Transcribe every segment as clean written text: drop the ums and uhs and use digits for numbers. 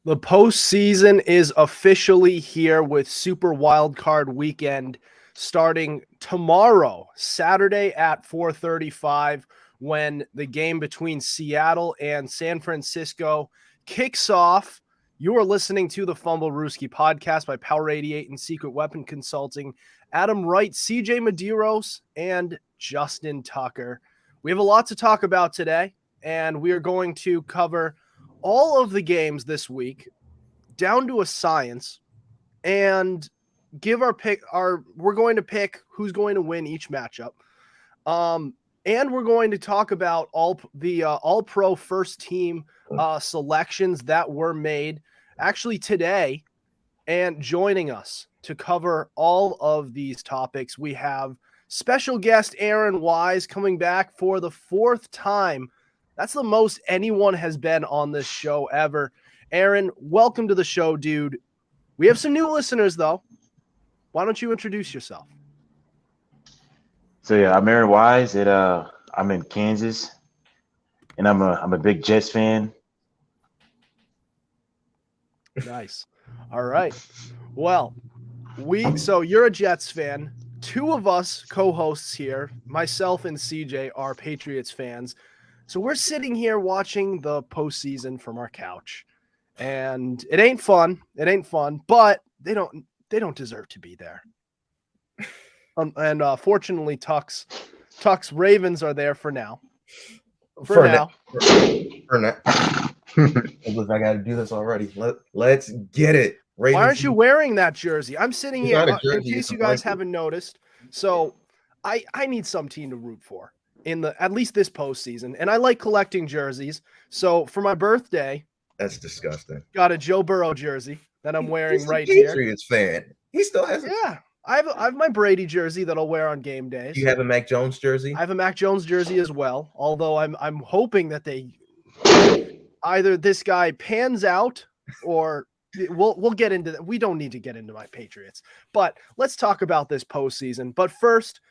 The postseason is officially here with Super Wildcard Weekend starting tomorrow, Saturday at 4:35, when the game between Seattle and San Francisco kicks off. You are listening to the Fumblerooski podcast by Power 88 and Secret Weapon Consulting. Adam Wright, CJ Medeiros, and Justin Tucker. We have a lot to talk about today, and we are going to cover all of the games this week down to a science and give our pick. We're going to pick who's going to win each matchup. And we're going to talk about all the all pro first team selections that were made actually today. And joining us to cover all of these topics, we have special guest Aaron Wise coming back for the fourth time. That's the most anyone has been on this show ever. Aaron, welcome to the show, dude. We have some new listeners, though. Why don't you introduce yourself? So yeah, I'm Aaron Wise. I'm in Kansas, and I'm a big Jets fan. Nice. All right. Well, so you're a Jets fan. Two of us co-hosts here, myself and CJ, are Patriots fans. So we're sitting here watching the postseason from our couch. And it ain't fun. It ain't fun, but they don't deserve to be there. And fortunately, Tuck's Ravens are there for now. For now. Look, I got to do this already. Let's get it. Ravens. Why aren't you wearing that jersey? I'm sitting here in case you guys haven't noticed. So I need some team to root for in at least this postseason, and I like collecting jerseys. So for my birthday, that's disgusting. Got a Joe Burrow jersey that I'm wearing right here. Patriots fan. He still has it. Yeah. I have my Brady jersey that I'll wear on game days. You have a Mac Jones jersey? I have a Mac Jones jersey as well, although I'm hoping that either this guy pans out or we'll get into that. We don't need to get into my Patriots. But let's talk about this postseason. But first,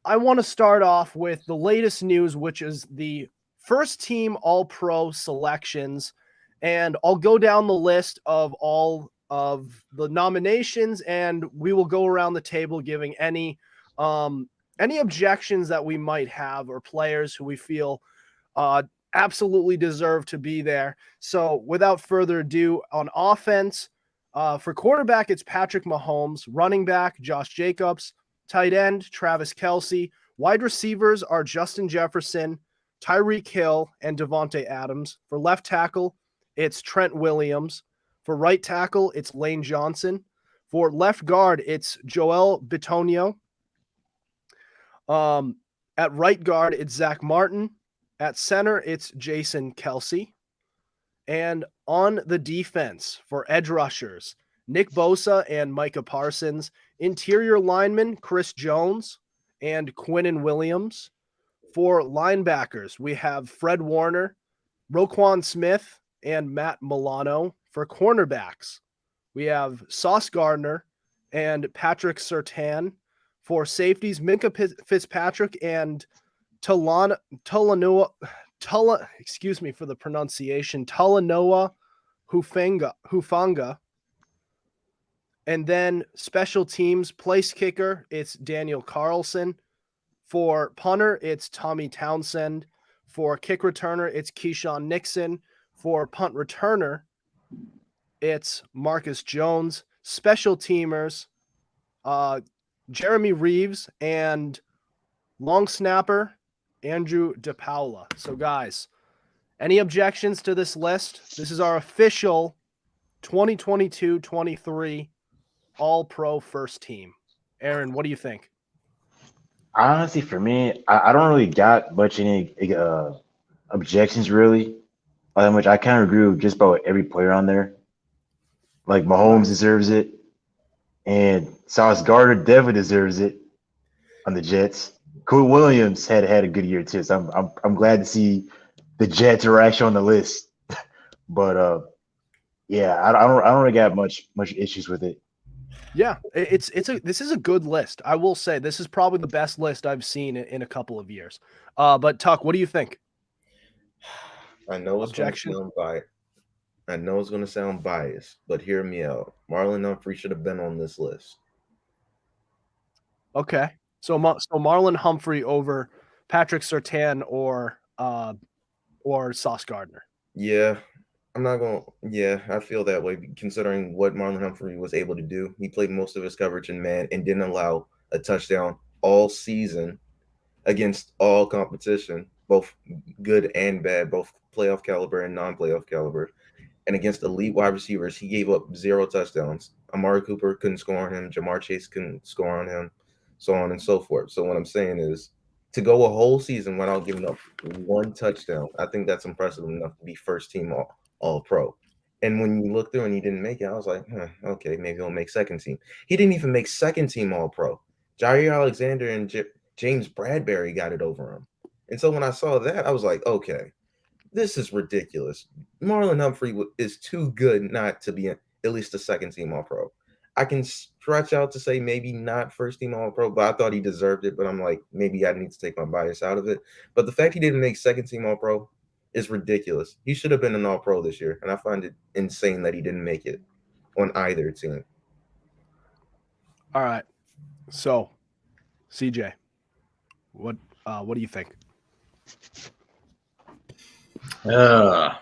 I want to start off with the latest news, which is the first team All-Pro selections. And I'll go down the list of all of the nominations, and we will go around the table giving any objections that we might have or players who we feel absolutely deserve to be there. So without further ado, on offense, for quarterback, it's Patrick Mahomes. Running back, Josh Jacobs. Tight end, Travis Kelce. Wide receivers are Justin Jefferson, Tyreek Hill, and Devontae Adams. For left tackle, it's Trent Williams. For right tackle, it's Lane Johnson. For left guard, it's Joel Bitonio. At right guard, it's Zach Martin. At center, it's Jason Kelce. And on the defense, for edge rushers, Nick Bosa and Micah Parsons. Interior linemen, Chris Jones and Quinnen Williams. For linebackers, we have Fred Warner, Roquan Smith, and Matt Milano. For cornerbacks, we have Sauce Gardner and Patrick Surtain. For safeties, Minka Fitzpatrick and Talanoa, excuse me for the pronunciation, Talanoa Hufanga. And then special teams, place kicker, it's Daniel Carlson. For punter, it's Tommy Townsend. For kick returner, it's Keyshawn Nixon. For punt returner, it's Marcus Jones. Special teamers, Jeremy Reeves, and long snapper, Andrew DePaula. So, guys, any objections to this list? This is our official 2022-23 All-Pro first team. Aaron, what do you think? Honestly, for me, I don't really got much any objections, really. Which I kind of agree with just about every player on there. Like Mahomes deserves it, and Sauce Gardner definitely deserves it on the Jets. Quinnen Williams had a good year too, so I'm glad to see the Jets are actually on the list. But yeah, I don't really got much issues with it. Yeah, this is a good list. I will say this is probably the best list I've seen in a couple of years. But Tuck, what do you think? I know it's going to sound I know it's going to sound biased, but hear me out. Marlon Humphrey should have been on this list. Okay. So Marlon Humphrey over Patrick Surtain or Sauce Gardner. Yeah, I'm not going to. Yeah, I feel that way considering what Marlon Humphrey was able to do. He played most of his coverage in man and didn't allow a touchdown all season against all competition, both good and bad, both playoff caliber and non-playoff caliber. And against elite wide receivers, he gave up 0 touchdowns. Amari Cooper couldn't score on him. Jamar Chase couldn't score on him, so on and so forth. So what I'm saying is, to go a whole season without giving up 1 touchdown, I think that's impressive enough to be first team all pro. And when you look through and he didn't make it, I was like, okay, maybe he'll make second team. He didn't even make second team all pro. Jair Alexander and James Bradbury got it over him. And so when I saw that, I was like, okay, this is ridiculous. Marlon Humphrey is too good not to be at least a second team all pro. I can stretch out to say maybe not first team all pro, but I thought he deserved it. But I'm like, maybe I need to take my bias out of it. But the fact he didn't make second team all pro is ridiculous. He should have been an all pro this year. And I find it insane that he didn't make it on either team. All right. So, CJ, what do you think? Now,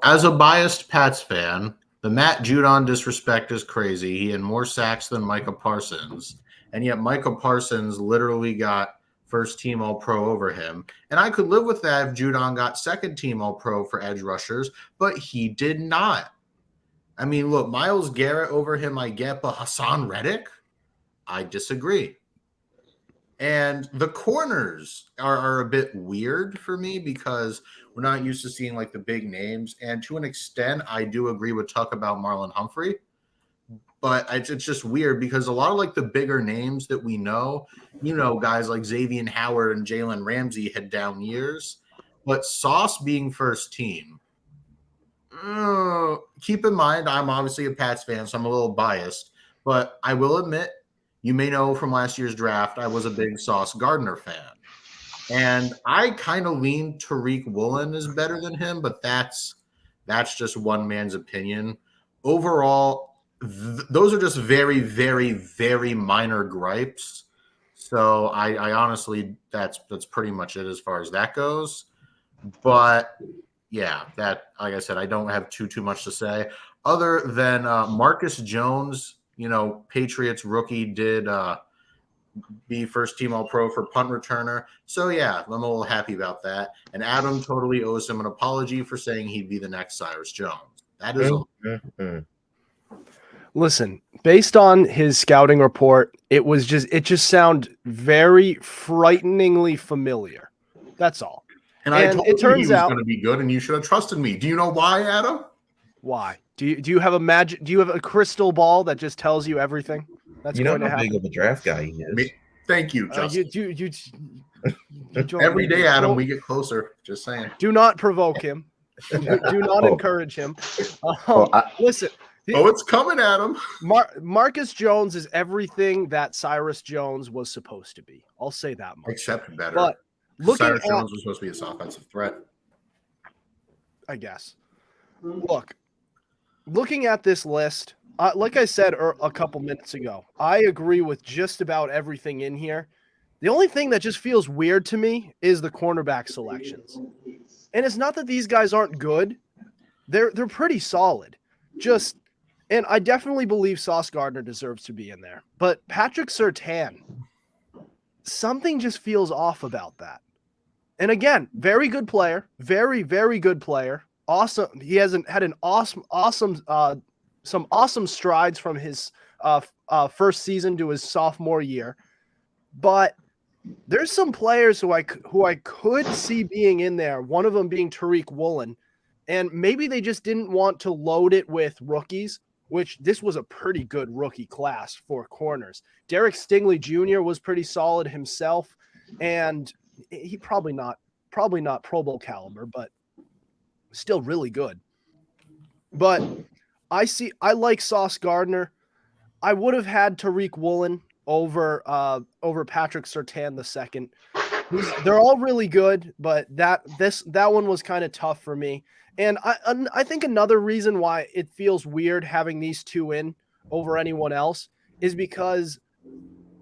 as a biased Pats fan, the Matt Judon disrespect is crazy. He had more sacks than Micah Parsons, and yet Micah Parsons literally got first team All-Pro over him. And I could live with that if Judon got second team All-Pro for edge rushers, but he did not. I mean, look, Myles Garrett over him I get, but Hassan Reddick? I disagree. And the corners are a bit weird for me because we're not used to seeing like the big names. And to an extent, I do agree with Tuck about Marlon Humphrey. But it's just weird because a lot of like the bigger names that we know, guys like Xavier Howard and Jalen Ramsey had down years. But Sauce being first team, keep in mind, I'm obviously a Pats fan, so I'm a little biased. But I will admit, you may know from last year's draft, I was a big Sauce Gardner fan. And I kind of lean Tariq Woolen is better than him, but that's just one man's opinion. Overall, those are just very, very, very minor gripes. So I honestly, that's pretty much it as far as that goes. But yeah, that, like I said, I don't have too much to say other than Marcus Jones. Patriots rookie did be first team All-Pro for punt returner. So, yeah, I'm a little happy about that. And Adam totally owes him an apology for saying he'd be the next Cyrus Jones. That is all. Listen, based on his scouting report, it just sounded very frighteningly familiar. That's all. And I told you he was going to be good, and you should have trusted me. Do you know why, Adam? Why? Do you have a crystal ball that just tells you everything that's going to happen? How big of a draft guy he is. Thank you, Justin. You every day, Adam, we get closer. Just saying. Do not provoke him. Do not encourage him. Listen. It's coming, Adam. Marcus Jones is everything that Cyrus Jones was supposed to be. I'll say that much. Except better. But Cyrus Jones was supposed to be this offensive threat. I guess. Looking at this list, like I said a couple minutes ago, I agree with just about everything in here. The only thing that just feels weird to me is the cornerback selections. And it's not that these guys aren't good. They're pretty solid. And I definitely believe Sauce Gardner deserves to be in there. But Patrick Surtain, something just feels off about that. And again, very good player. Very, very good player. Awesome. He hasn't had some awesome strides from his first season to his sophomore year. But there's some players who I could see being in there, one of them being Tariq Woolen. And maybe they just didn't want to load it with rookies, which this was a pretty good rookie class for corners. Derek Stingley Jr. was pretty solid himself, and he probably not Pro Bowl caliber, but still really good. But I like Sauce Gardner. I would have had Tariq Woolen over Patrick Surtain II. They're all really good, but that one was kind of tough for me. And I think another reason why it feels weird having these two in over anyone else is because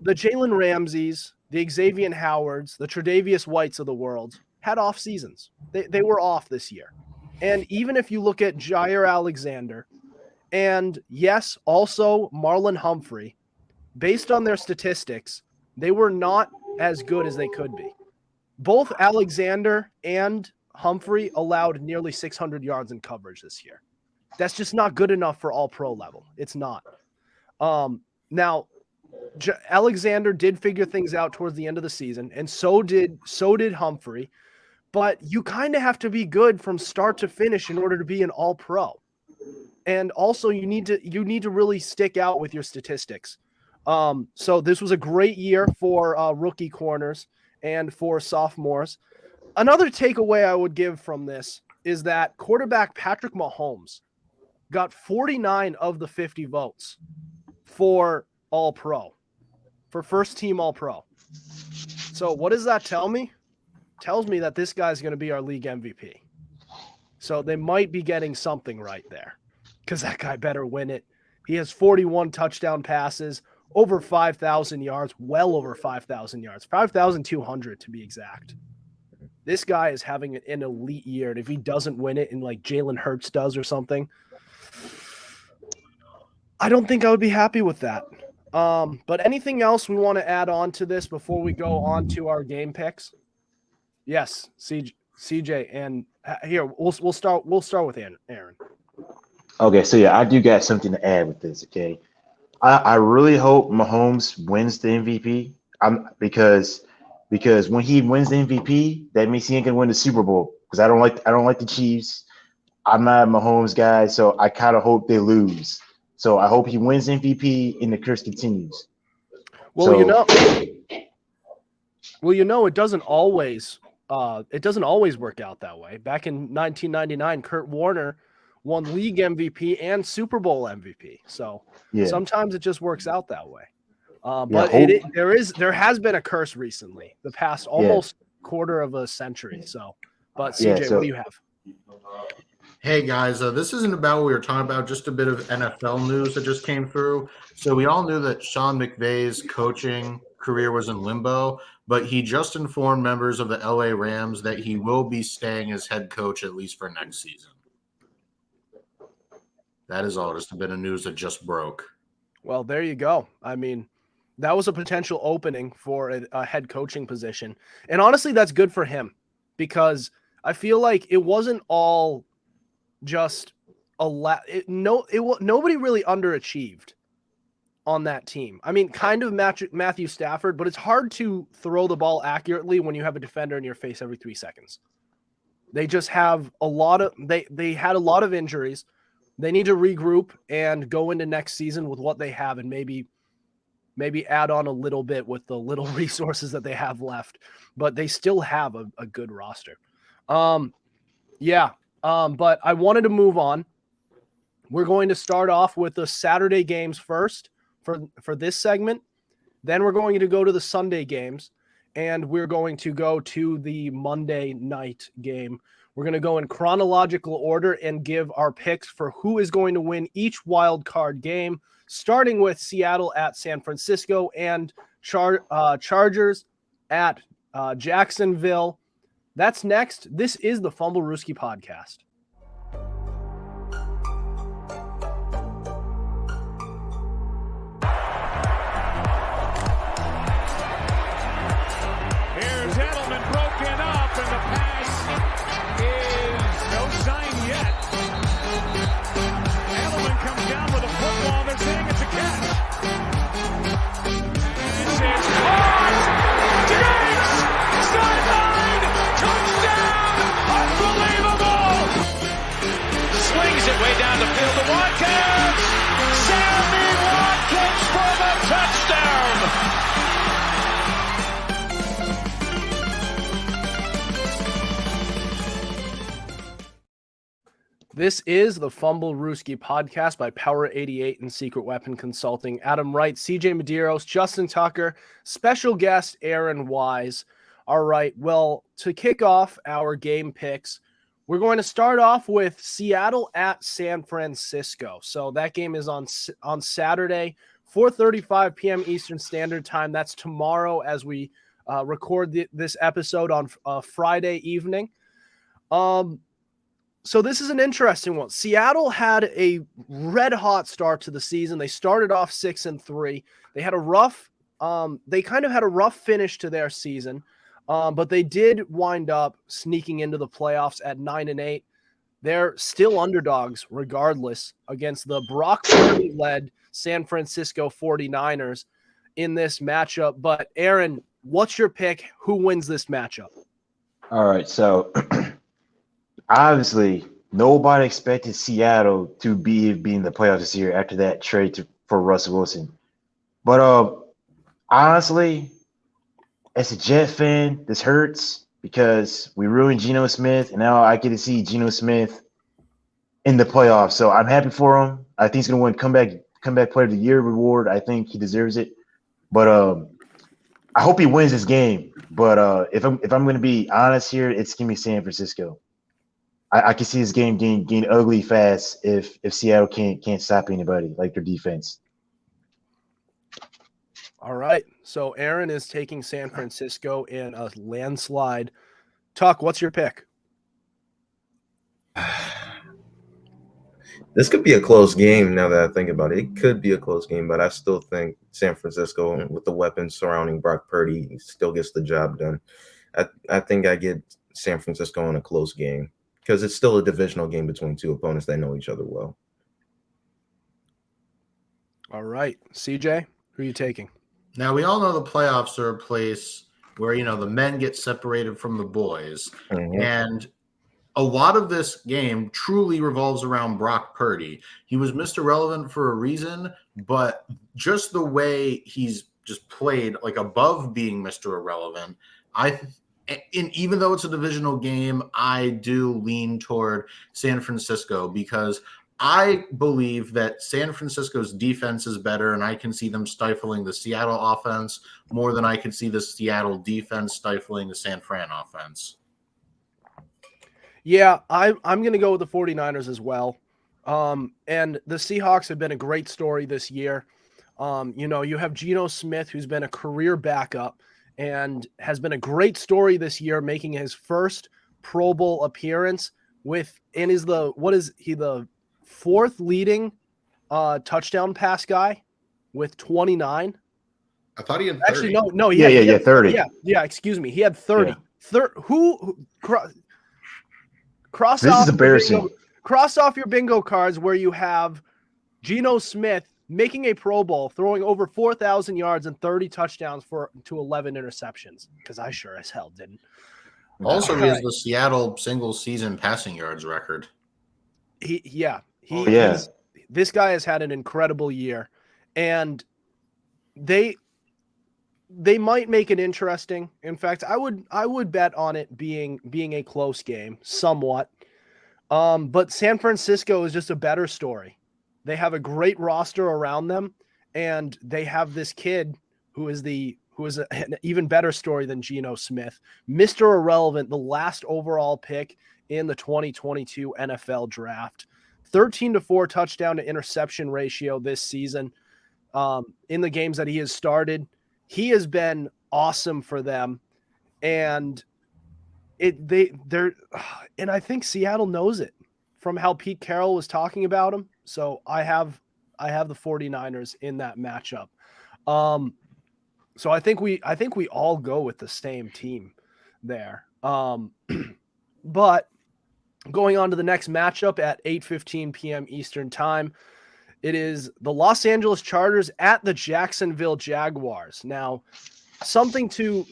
the Jalen Ramseys, the Xavier Howards, the Tre'Davious Whites of the world had off seasons. They were off this year. And even if you look at Jair Alexander and yes, also Marlon Humphrey, based on their statistics, they were not as good as they could be. Both Alexander and Humphrey allowed nearly 600 yards in coverage this year. That's just not good enough for all pro level. It's not. Now, Alexander did figure things out towards the end of the season, and so did Humphrey. But you kind of have to be good from start to finish in order to be an all pro. And also you need to really stick out with your statistics. So this was a great year for rookie corners and for sophomores. Another takeaway I would give from this is that quarterback Patrick Mahomes got 49 of the 50 votes for all pro, for first team all pro. So what does that tell me? Tells me that this guy's going to be our league MVP. So they might be getting something right there because that guy better win it. He has 41 touchdown passes, over 5,000 yards, well over 5,000 yards, 5,200 to be exact. This guy is having an elite year. And if he doesn't win it and like Jalen Hurts does or something, I don't think I would be happy with that. But anything else we want to add on to this before we go on to our game picks? Yes, CJ, and here we'll start with Aaron. Okay, so yeah, I do got something to add with this. Okay, I really hope Mahomes wins the MVP. Because when he wins the MVP, that means he ain't gonna win the Super Bowl. Because I don't like the Chiefs. I'm not a Mahomes guy, so I kind of hope they lose. So I hope he wins MVP and the curse continues. Well, so, it doesn't always work out that way. Back in 1999, Kurt Warner won league MVP and Super Bowl MVP. So sometimes it just works out that way. But there has been a curse recently, the past almost quarter of a century. So, but CJ, what do you have? Hey guys, this isn't about what we were talking about, just a bit of NFL news that just came through. So we all knew that Sean McVay's coaching career was in limbo, but he just informed members of the LA Rams that he will be staying as head coach at least for next season. That is all, just a bit of news that just broke. Well, there you go. I mean, that was a potential opening for a head coaching position. And honestly, that's good for him because I feel like it wasn't all just nobody really underachieved on that team. I mean, kind of Matthew Stafford, but it's hard to throw the ball accurately when you have a defender in your face every 3 seconds. They just have they had a lot of injuries. They need to regroup and go into next season with what they have and maybe add on a little bit with the little resources that they have left, but they still have a good roster. But I wanted to move on. We're going to start off with the Saturday games first for this segment. Then we're going to go to the Sunday games, and we're going to go to the Monday night game. We're going to go in chronological order and give our picks for who is going to win each wild card game, starting with Seattle at San Francisco and Chargers at Jacksonville. That's next. This is the Fumblerooski podcast. Here's Edelman broken up, and the pass is no sign yet. Edelman comes down with a football. They're saying it's a catch. This is caught. Diggs! Sideline! Touchdown! Unbelievable! Swings it way down the field to Watkins! Sammy Watkins for the touchdown! This is the Fumblerooski podcast by Power 88 and Secret Weapon Consulting. Adam Wright, CJ Medeiros, Justin Tucker, special guest Aaron Wise. All right. Well, to kick off our game picks, we're going to start off with Seattle at San Francisco. So that game is on Saturday, 4:35 p.m. Eastern Standard Time. That's tomorrow as we record this episode on Friday evening. So this is an interesting one. Seattle had a red-hot start to the season. They started off 6-3. They had a rough they kind of had a rough finish to their season. But they did wind up sneaking into the playoffs at 9-8. They're still underdogs regardless against the Brock Purdy-led San Francisco 49ers in this matchup. But Aaron, what's your pick? Who wins this matchup? All right, so obviously nobody expected Seattle to be in the playoffs this year after that trade for Russell Wilson. But honestly, as a Jet fan, this hurts because we ruined Geno Smith, and now I get to see Geno Smith in the playoffs. So I'm happy for him. I think he's going to win comeback player of the year reward. I think he deserves it. But I hope he wins this game. But if I'm going to be honest here, it's going to be San Francisco. I can see this game getting ugly fast if Seattle can't stop anybody like their defense. All right. So Aaron is taking San Francisco in a landslide. Tuck, what's your pick? This could be a close game now that I think about it. It could be a close game, but I still think San Francisco, with the weapons surrounding Brock Purdy, still gets the job done. I think I get San Francisco in a close game because it's still a divisional game between two opponents that know each other well. All right. CJ, who are you taking? Now, we all know the playoffs are a place where, the men get separated from the boys. Mm-hmm. And a lot of this game truly revolves around Brock Purdy. He was Mr. Relevant for a reason, but just the way he's just played, like above being Mr. Irrelevant, even though it's a divisional game, I do lean toward San Francisco because I believe that San Francisco's defense is better, and I can see them stifling the Seattle offense more than I can see the Seattle defense stifling the San Fran offense. Yeah, I'm going to go with the 49ers as well. And the Seahawks have been a great story this year. You have Geno Smith, who's been a career backup and has been a great story this year, making his first Pro Bowl appearance the fourth leading touchdown pass guy with 29. I thought he had 30. Actually, no. He had 30. Yeah. Excuse me. He had 30. Yeah. Cross this off is embarrassing. Cross off your bingo cards where you have Geno Smith making a Pro Bowl, throwing over 4,000 yards and 30 touchdowns to 11 interceptions. Because I sure as hell didn't. Also, he has the Seattle single season passing yards record. This guy has had an incredible year, and they might make it interesting. In fact, I would bet on it being a close game somewhat. But San Francisco is just a better story. They have a great roster around them, and they have this kid who is an even better story than Geno Smith, Mr. Irrelevant, the last overall pick in the 2022 NFL draft. 13-4 touchdown to interception ratio this season. In the games that he has started, he has been awesome for them, and I think Seattle knows it from how Pete Carroll was talking about him. So I have the 49ers in that matchup. So I think we all go with the same team there. But going on to the next matchup at 8:15 p.m. Eastern Time, it is the Los Angeles Chargers at the Jacksonville Jaguars. Now, something to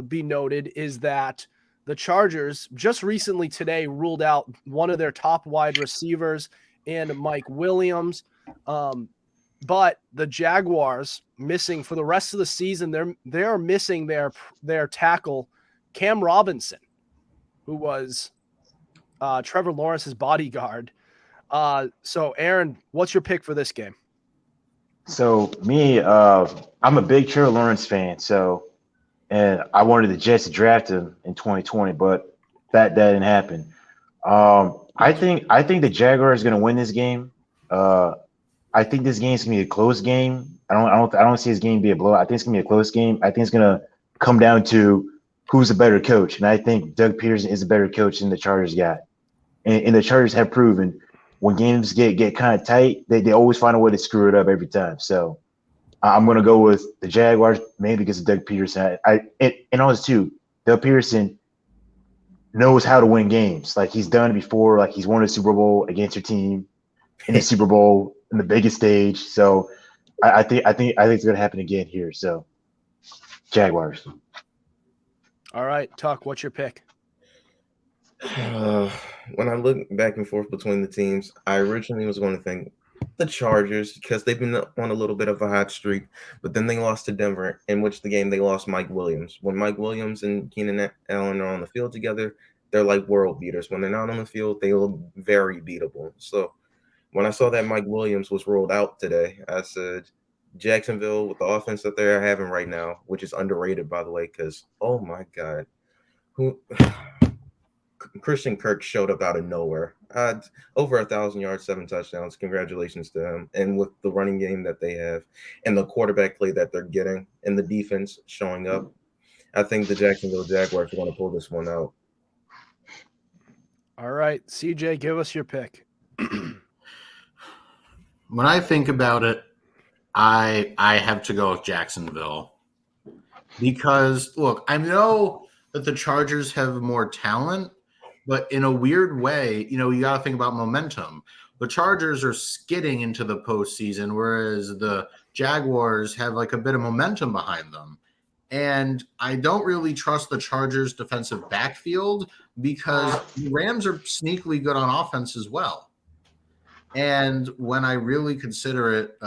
be noted is that the Chargers just recently today ruled out one of their top wide receivers in Mike Williams. But the Jaguars missing for the rest of the season, they're missing their tackle, Cam Robinson, who was Trevor Lawrence's bodyguard. So Aaron, what's your pick for this game? So me, I'm a big Trevor Lawrence fan. So and I wanted the Jets to draft him in 2020, but that didn't happen. I think the Jaguars are going to win this game. I think this game is going to be a close game. I don't see this game be a blowout. I think it's going to be a close game. I think it's going to come down to who's the better coach, and I think Doug Peterson is a better coach than the Chargers got. And the Chargers have proven when games get kind of tight, they always find a way to screw it up every time. So I'm going to go with the Jaguars, mainly because of Doug Peterson. And also too, Doug Peterson knows how to win games. Like he's done it before. Like he's won a Super Bowl against your team in the Super Bowl in the biggest stage. So I think it's going to happen again here. So Jaguars. All right, Tuck, what's your pick? When I look back and forth between the teams, I originally was going to think the Chargers because they've been on a little bit of a hot streak, but then they lost to Denver, in which the game they lost Mike Williams. When Mike Williams and Keenan Allen are on the field together, they're like world beaters. When they're not on the field, they look very beatable. So when I saw that Mike Williams was rolled out today, I said, Jacksonville, with the offense that they're having right now, which is underrated, by the way, because, oh, my God. Christian Kirk showed up out of nowhere. Over 1,000 yards, 7 touchdowns. Congratulations to him. And with the running game that they have and the quarterback play that they're getting and the defense showing up, I think the Jacksonville Jaguars are going to pull this one out. All right, CJ, give us your pick. When I think about it, I have to go with Jacksonville because, look, I know that the Chargers have more talent, but in a weird way, you got to think about momentum. The Chargers are skidding into the postseason, whereas the Jaguars have like a bit of momentum behind them. And I don't really trust the Chargers' defensive backfield because the Rams are sneakily good on offense as well. And when I really consider it,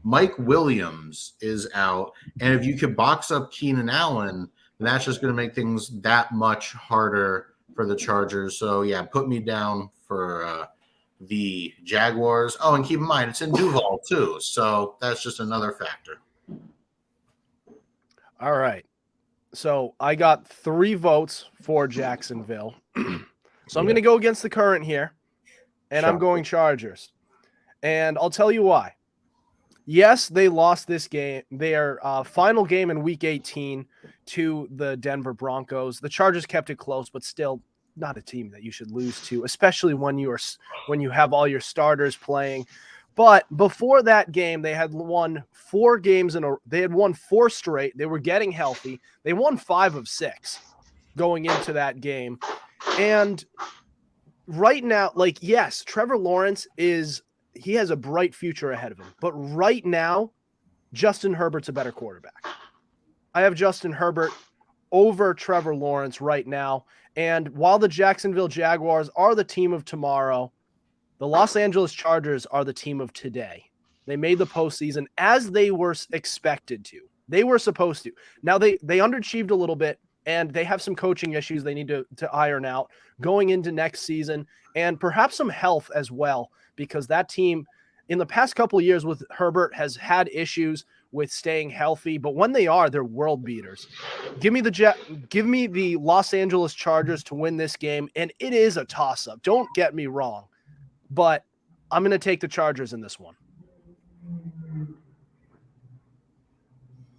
Mike Williams is out. And if you could box up Keenan Allen, that's just going to make things that much harder for the Chargers. So, yeah, put me down for the Jaguars. Oh, and keep in mind, it's in Duval too. So that's just another factor. All right. So I got 3 votes for Jacksonville. So I'm going to go against the current here, and I'm going Chargers. And I'll tell you why. Yes, they lost this game, their final game in Week 18 to the Denver Broncos. The Chargers kept it close, but still not a team that you should lose to, especially when you have all your starters playing. But before that game, they had won 4 games they had won 4 straight. They were getting healthy. They won 5 of 6 going into that game. And right now, yes, Trevor Lawrence he has a bright future ahead of him. But right now, Justin Herbert's a better quarterback. I have Justin Herbert over Trevor Lawrence right now. And while the Jacksonville Jaguars are the team of tomorrow, the Los Angeles Chargers are the team of today. They made the postseason as they were expected to. They were supposed to. Now they underachieved a little bit, and they have some coaching issues they need to iron out going into next season, and perhaps some health as well, because that team in the past couple of years with Herbert has had issues with staying healthy, but when they're world beaters. Give me the Los Angeles Chargers to win this game, and it is a toss-up. Don't get me wrong, but I'm going to take the Chargers in this one.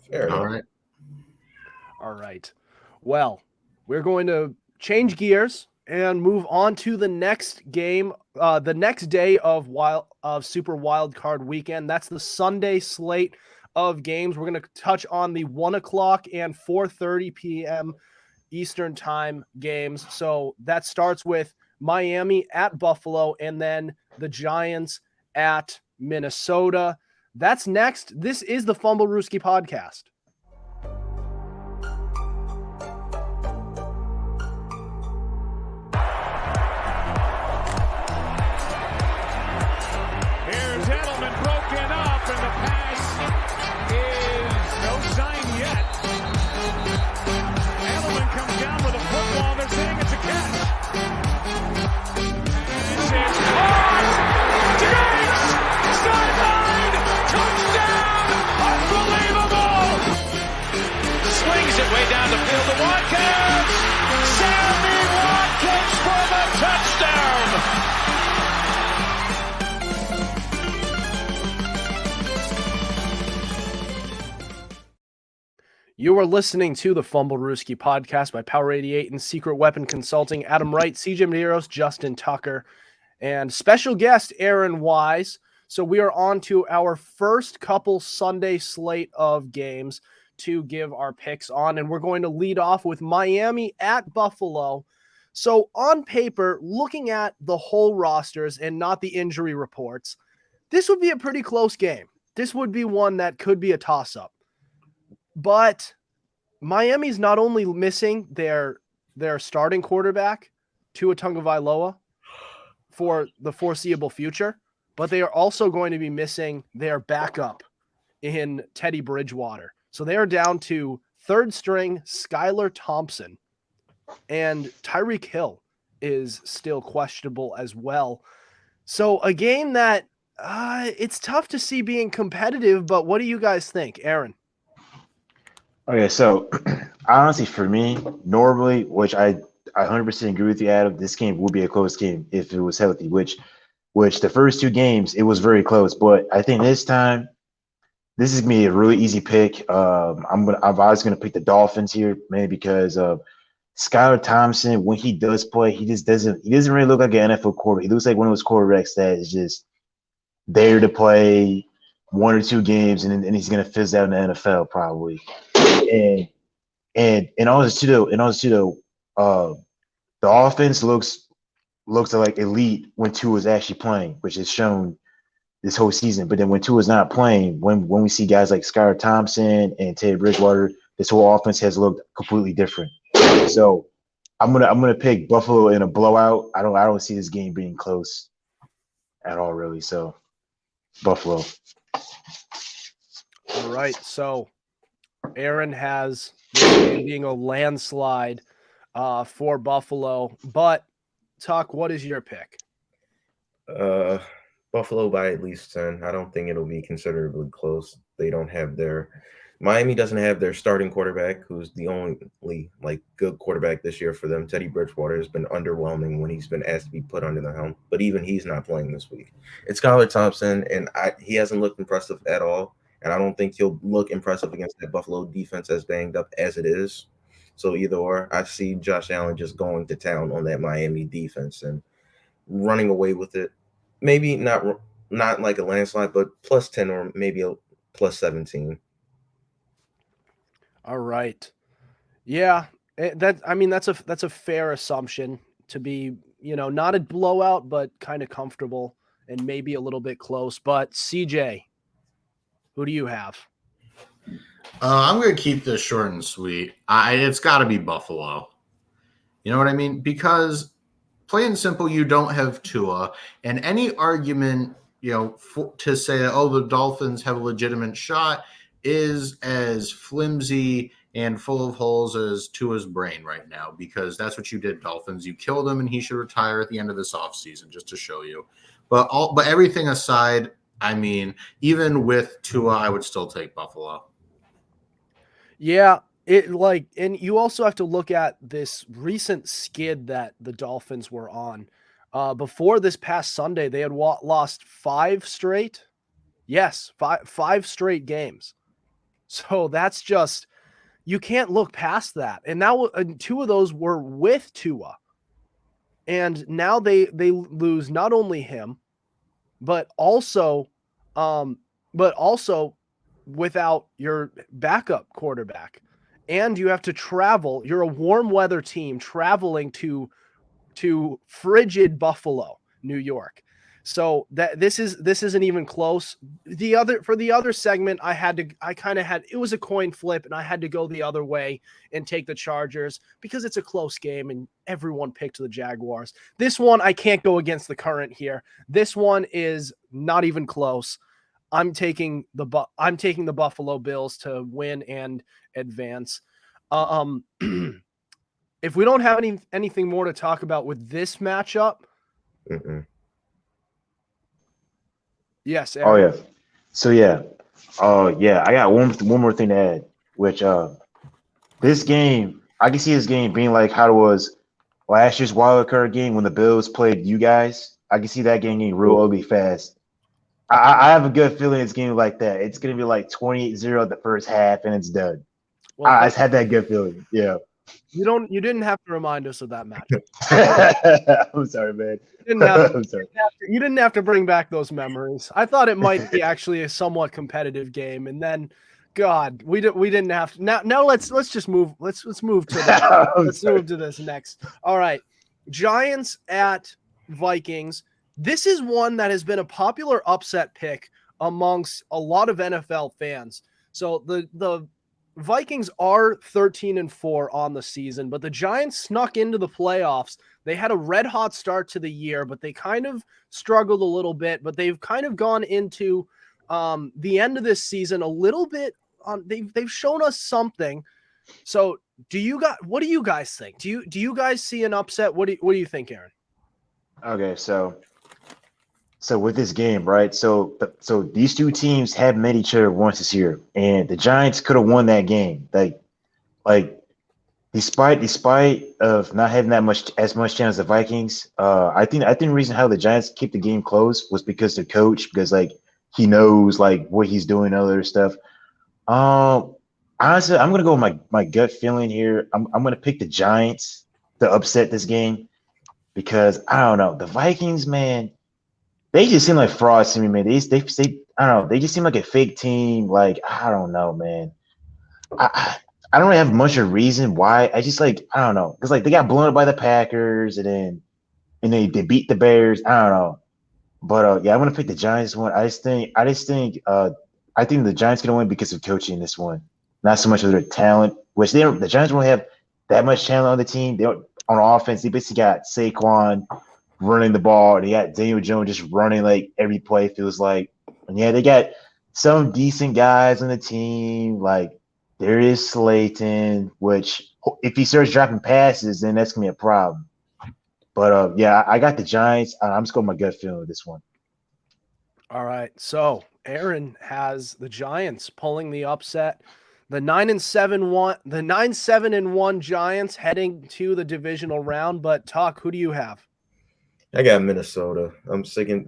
Fair enough. All right. Well, we're going to change gears and move on to the next game, the next day of Super Wild Card Weekend. That's the Sunday slate of games. We're going to touch on the 1:00 and 4:30 p.m. Eastern time games. So that starts with Miami at Buffalo and then the Giants at Minnesota. That's next. This is the Fumblerooski podcast. You are listening to the Fumblerooski podcast by Power 88 and Secret Weapon Consulting. Adam Wright, CJ Medeiros, Justin Tucker, and special guest Aaron Wise. So we are on to our first couple Sunday slate of games to give our picks on, and we're going to lead off with Miami at Buffalo. So on paper, looking at the whole rosters and not the injury reports, this would be a pretty close game. This would be one that could be a toss-up. But Miami's not only missing their starting quarterback, Tua Tagovailoa, for the foreseeable future, but they are also going to be missing their backup in Teddy Bridgewater. So they are down to third string Skylar Thompson, and Tyreek Hill is still questionable as well. So a game that it's tough to see being competitive, but what do you guys think, Aaron? Okay, so honestly, for me, normally, which I 100% agree with you, Adam, this game would be a close game if it was healthy, which the first two games, it was very close. But I think this time, this is going to be a really easy pick. I'm always going to pick the Dolphins here, mainly because of Skylar Thompson. When he does play, he doesn't really look like an NFL quarterback. He looks like one of those quarterbacks that is just there to play one or two games, and he's going to fizz out in the NFL probably. And also too, the offense looks like elite when Tua's actually playing, which is shown this whole season. But then when Tua's not playing, when we see guys like Skylar Thompson and Teddy Bridgewater, this whole offense has looked completely different. So I'm gonna pick Buffalo in a blowout. I don't see this game being close at all, really. So Buffalo. All right, so Aaron has this game being a landslide for Buffalo. But, Tuck, what is your pick? Buffalo by at least 10. I don't think it'll be considerably close. Miami doesn't have their starting quarterback, who's the only good quarterback this year for them. Teddy Bridgewater has been underwhelming when he's been asked to be put under the helm, but even he's not playing this week. It's Skylar Thompson, and he hasn't looked impressive at all. And I don't think he'll look impressive against that Buffalo defense as banged up as it is. So either or, I see Josh Allen just going to town on that Miami defense and running away with it. Maybe not like a landslide, but plus 10 or maybe a plus 17. All right. Yeah, that's a fair assumption to be, not a blowout, but kind of comfortable and maybe a little bit close. But CJ, who do you have? I'm going to keep this short and sweet. It's got to be Buffalo. You know what I mean? Because plain and simple, you don't have Tua. And any argument, to say, the Dolphins have a legitimate shot is as flimsy and full of holes as Tua's brain right now, because that's what you did, Dolphins. You killed him, and he should retire at the end of this offseason, just to show you. But everything aside, I mean, even with Tua, I would still take Buffalo. Yeah, and you also have to look at this recent skid that the Dolphins were on. Before this past Sunday, they had lost five straight games. So that's just, you can't look past that. And now two of those were with Tua. And now they lose not only him, but also without your backup quarterback. And you have to travel. You're a warm weather team traveling to frigid Buffalo, New York. So that this isn't even close. For the other segment, it was a coin flip, and I had to go the other way and take the Chargers because it's a close game and everyone picked the Jaguars. This one, I can't go against the current here. This one is not even close. I'm taking the Buffalo Bills to win and advance. If we don't have anything more to talk about with this matchup. Mm-mm. Yes. Aaron. Oh yeah. So yeah. I got one more thing to add, which this game, I can see this game being like how it was last year's wild card game when the Bills played you guys. I can see that game getting real ugly fast. I have a good feeling it's going to be like that. It's going to be like 28-0 at the first half, and it's done. I just had that good feeling. Yeah. You didn't have to remind us of that match. I'm sorry, man. I'm sorry. You didn't have to bring back those memories. I thought it might be actually a somewhat competitive game, and then, God, we didn't have to. Now let's just move. Let's move to move to this next. All right, Giants at Vikings. This is one that has been a popular upset pick amongst a lot of NFL fans. So the Vikings are 13-4 on the season, but the Giants snuck into the playoffs. They had a red hot start to the year, but they kind of struggled a little bit, but they've kind of gone into the end of this season a little bit. They've shown us something. So what do you guys think? Do you guys see an upset? What do you think, Aaron? Okay, so with this game, right? So these two teams have met each other once this year, and the Giants could have won that game. Like despite of not having as much chance as the Vikings, I think the reason how the Giants keep the game close was because the coach, because like he knows like what he's doing and other stuff. Honestly, I'm gonna go with my gut feeling here. I'm gonna pick the Giants to upset this game because I don't know, the Vikings, man. They just seem like frauds to me, man. They I don't know. They just seem like a fake team. Like, I don't know, man. I don't really have much of a reason why. I just like, I don't know. Because like they got blown up by the Packers and they beat the Bears. I don't know. But yeah, I'm gonna pick the Giants one. I think the Giants gonna win because of coaching this one. Not so much of their talent, which the Giants don't have that much talent on the team. They don't on offense, they basically got Saquon running the ball. They got Daniel Jones just running like every play, feels like. And yeah, they got some decent guys on the team. Like there is Slayton, which if he starts dropping passes, then that's gonna be a problem. But yeah, I got the Giants. I'm just going my gut feeling with this one. All right. So Aaron has the Giants pulling the upset. The 9-7-1 Giants heading to the divisional round. But Tuck, who do you have? I got Minnesota. I'm sick and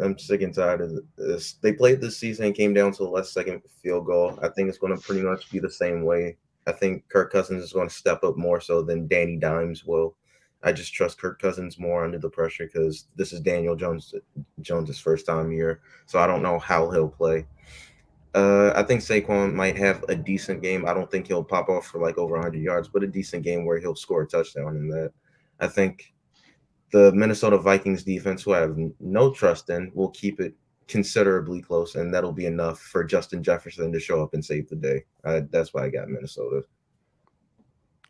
tired of this. They played this season and came down to the last second field goal. I think it's going to pretty much be the same way. I think Kirk Cousins is going to step up more so than Danny Dimes will. I just trust Kirk Cousins more under the pressure because this is Daniel Jones's first time here, so I don't know how he'll play. I think Saquon might have a decent game. I don't think he'll pop off for like over 100 yards, but a decent game where he'll score a touchdown in that. I think the Minnesota Vikings defense, who I have no trust in, will keep it considerably close, and that'll be enough for Justin Jefferson to show up and save the day. That's why I got Minnesota.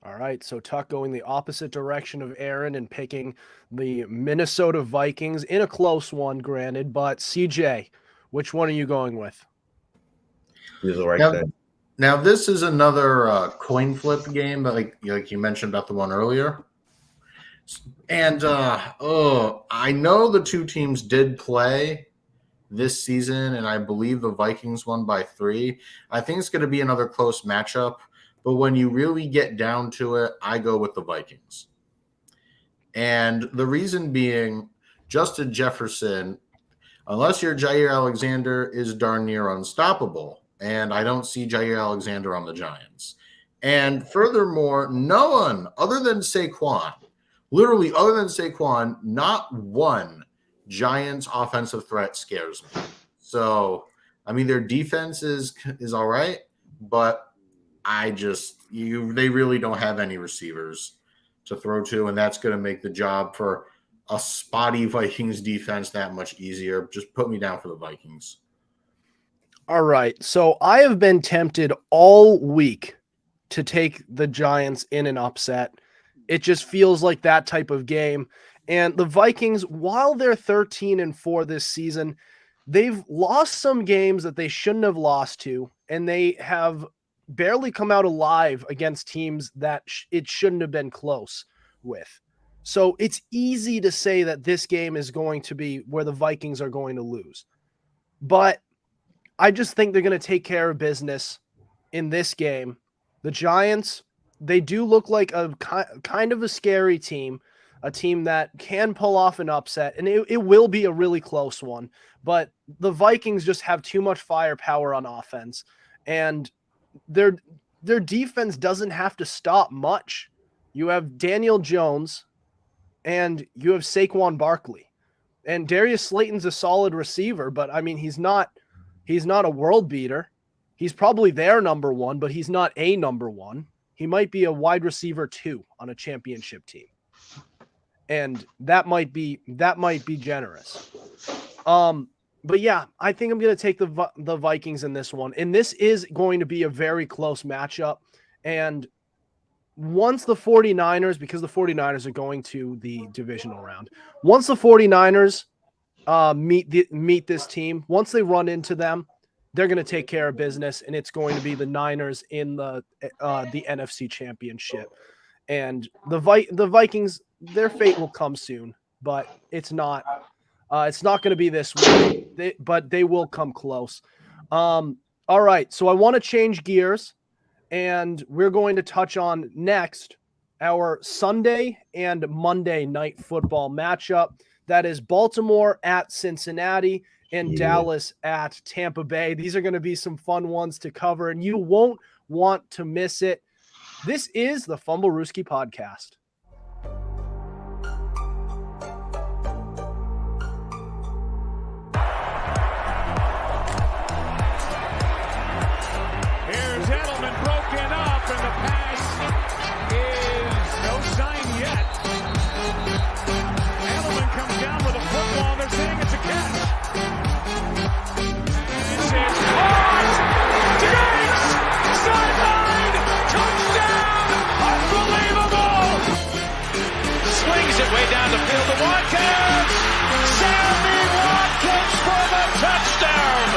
All right, so Tuck going the opposite direction of Aaron and picking the Minnesota Vikings in a close one, granted, but CJ, which one are you going with? He's the right thing. Now, this is another coin flip game, like you mentioned about the one earlier. And I know the two teams did play this season, and I believe the Vikings won by 3. I think it's going to be another close matchup. But when you really get down to it, I go with the Vikings. And the reason being, Justin Jefferson, unless you're Jair Alexander, is darn near unstoppable. And I don't see Jair Alexander on the Giants. And furthermore, no one other than Saquon, literally other than Saquon, not one Giants offensive threat scares me. So, I mean, their defense is all right, but they really don't have any receivers to throw to, and that's going to make the job for a spotty Vikings defense that much easier. Just put me down for the Vikings. All right. So I have been tempted all week to take the Giants in an upset. It just feels like that type of game. And the Vikings, while they're 13-4 this season, they've lost some games that they shouldn't have lost to, and they have barely come out alive against teams that it shouldn't have been close with. So it's easy to say that this game is going to be where the Vikings are going to lose. But I just think they're going to take care of business in this game. The Giants, they do look like a kind of a scary team, a team that can pull off an upset, and it will be a really close one. But the Vikings just have too much firepower on offense, and their defense doesn't have to stop much. You have Daniel Jones and you have Saquon Barkley. And Darius Slayton's a solid receiver, but I mean, he's not a world beater. He's probably their number one, but he's not a number one. He might be a wide receiver 2 on a championship team. And that might be generous. But yeah, I think I'm going to take the Vikings in this one. And this is going to be a very close matchup. And once the 49ers, because the 49ers are going to the divisional round, once the 49ers meet this team, once they run into them, they're going to take care of business, and it's going to be the Niners in the NFC Championship. And the Vikings, their fate will come soon, but it's not going to be this week. But they will come close. All right, so I want to change gears. And we're going to touch on next our Sunday and Monday night football matchup. That is Baltimore at Cincinnati and Dallas at Tampa Bay. These are going to be some fun ones to cover, and you won't want to miss it. This is the Fumblerooski podcast. Way down the field to Watkins. Sammy Watkins for the touchdown.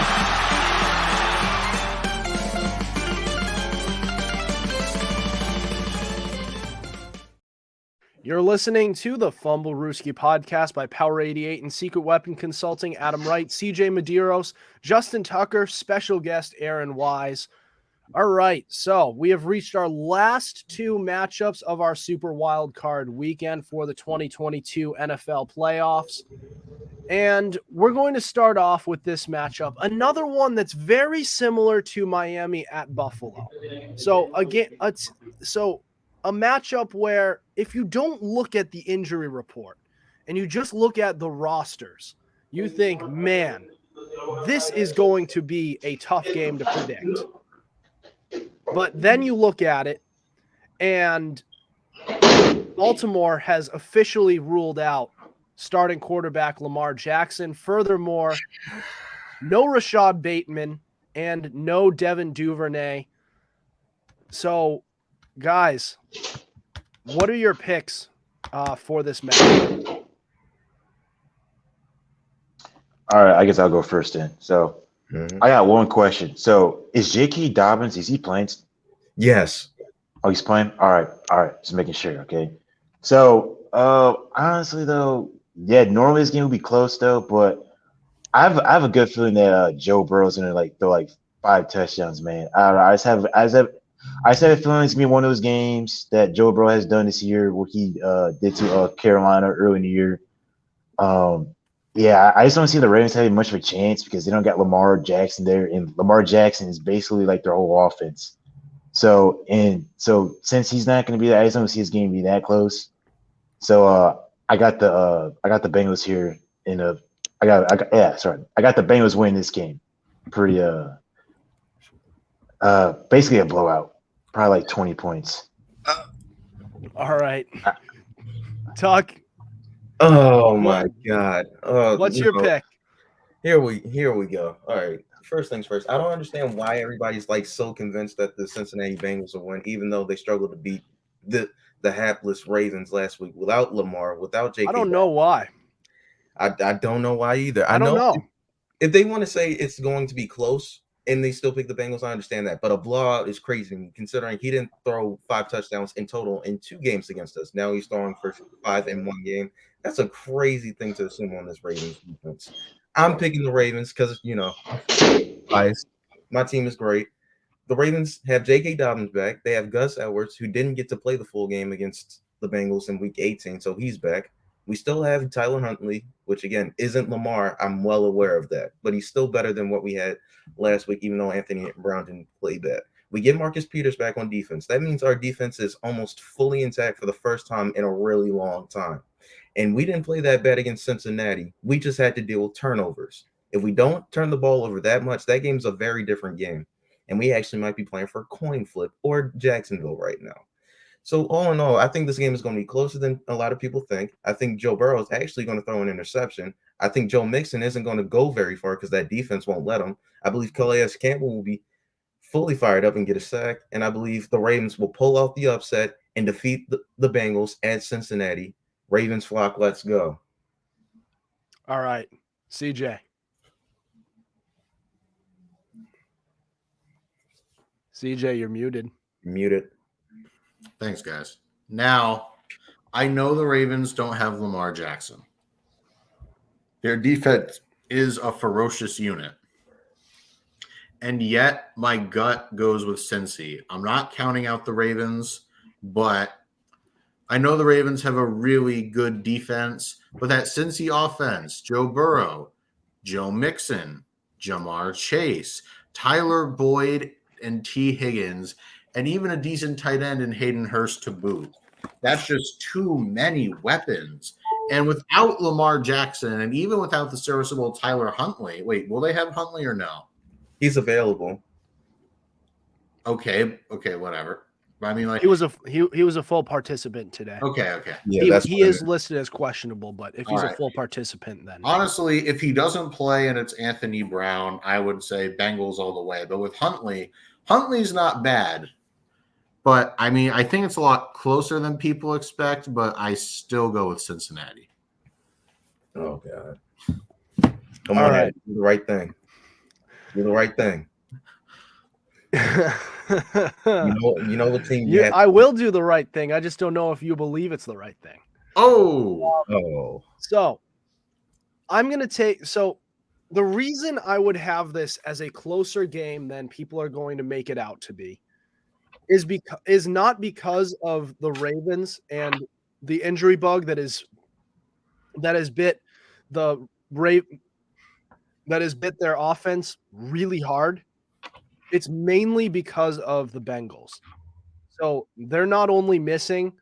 You're listening to the Fumblerooski podcast by Power 88 and Secret Weapon Consulting. Adam Wright, CJ Medeiros, Justin Tucker, special guest Aaron Wise. All right, so we have reached our last 2 matchups of our Super Wild Card weekend for the 2022 NFL playoffs. And we're going to start off with this matchup, another one that's very similar to Miami at Buffalo. So again, a matchup where if you don't look at the injury report and you just look at the rosters, you think, man, this is going to be a tough game to predict. But then you look at it, and Baltimore has officially ruled out starting quarterback Lamar Jackson. Furthermore, no Rashad Bateman and no Devin Duvernay. So, guys, what are your picks for this match? All right, I guess I'll go first then. So I got one question. So is J.K. Dobbins, is he playing? Yes. Oh, he's playing? All right. Just making sure, okay? So honestly, though, yeah, normally this game would be close, though, but I have a good feeling that Joe Burrow's going to throw 5 touchdowns, man. I don't know. I just have a feeling it's going to be one of those games that Joe Burrow has done this year, what he did to Carolina early in the year. Yeah, I just don't see the Ravens having much of a chance because they don't got Lamar Jackson there, and Lamar Jackson is basically their whole offense. So since he's not going to be there, I just don't see his game be that close. So I got the Bengals here I got the Bengals win this game. Pretty basically a blowout, probably 20 points. All right, Tuck. Oh my God! What's your pick? Here we go. All right. First things first. I don't understand why everybody's so convinced that the Cincinnati Bengals will win, even though they struggled to beat the hapless Ravens last week without Lamar, without J.K. I don't know why. I don't know why either. I don't know. If they want to say it's going to be close and they still pick the Bengals, I understand that. But a blowout is crazy considering he didn't throw 5 touchdowns in total in 2 games against us. Now he's throwing for 5 in 1 game. That's a crazy thing to assume on this Ravens defense. I'm picking the Ravens because, biased. My team is great. The Ravens have J.K. Dobbins back. They have Gus Edwards, who didn't get to play the full game against the Bengals in Week 18, so he's back. We still have Tyler Huntley, which, again, isn't Lamar. I'm well aware of that. But he's still better than what we had last week, even though Anthony Brown didn't play bad. We get Marcus Peters back on defense. That means our defense is almost fully intact for the first time in a really long time. And we didn't play that bad against Cincinnati. We just had to deal with turnovers. If we don't turn the ball over that much, that game's a very different game. And we actually might be playing for a coin flip or Jacksonville right now. So all in all, I think this game is going to be closer than a lot of people think. I think Joe Burrow is actually going to throw an interception. I think Joe Mixon isn't going to go very far because that defense won't let him. I believe Calais Campbell will be fully fired up and get a sack. And I believe the Ravens will pull out the upset and defeat the Bengals at Cincinnati. Ravens flock, let's go. All right, CJ. CJ, you're muted. Muted. Thanks, guys. Now, I know the Ravens don't have Lamar Jackson. Their defense is a ferocious unit. And yet, my gut goes with Cincy. I'm not counting out the Ravens, but I know the Ravens have a really good defense. But that Cincy offense, Joe Burrow, Joe Mixon, Jamar Chase, Tyler Boyd, and T. Higgins, and even a decent tight end in Hayden Hurst to boot. That's just too many weapons. And without Lamar Jackson, and even without the serviceable Tyler Huntley, wait, will they have Huntley or no? He's available. Okay, whatever. I mean, like He was a full participant today. okay. Yeah, he is listed as questionable, but if he's All a right. full participant, then Honestly, if he doesn't play and it's Anthony Brown, I would say Bengals all the way. But with Huntley's not bad. But I mean, I think it's a lot closer than people expect, but I still go with Cincinnati. Oh God. Come All on, right. do the right thing. Do the right thing. You know what team you have. I will do the right thing. I just don't know if you believe it's the right thing. Oh. So I'm going to take – so the reason I would have this as a closer game than people are going to make it out to be is not because of the Ravens and the injury bug that has bit their offense really hard. It's mainly because of the Bengals. So they're not only missing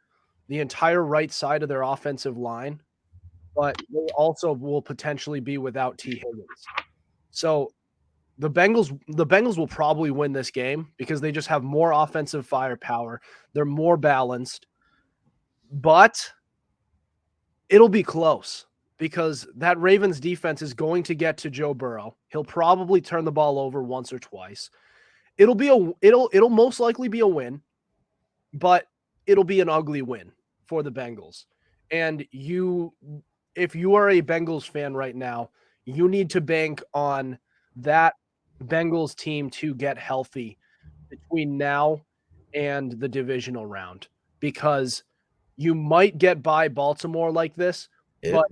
the entire right side of their offensive line, but they also will potentially be without T. Higgins. So the Bengals will probably win this game because they just have more offensive firepower. They're more balanced, but it'll be close because that Ravens defense is going to get to Joe Burrow. He'll probably turn the ball over once or twice. It'll most likely be a win, but it'll be an ugly win for the Bengals. And if you are a Bengals fan right now, you need to bank on that Bengals team to get healthy between now and the divisional round, because you might get by Baltimore like this, but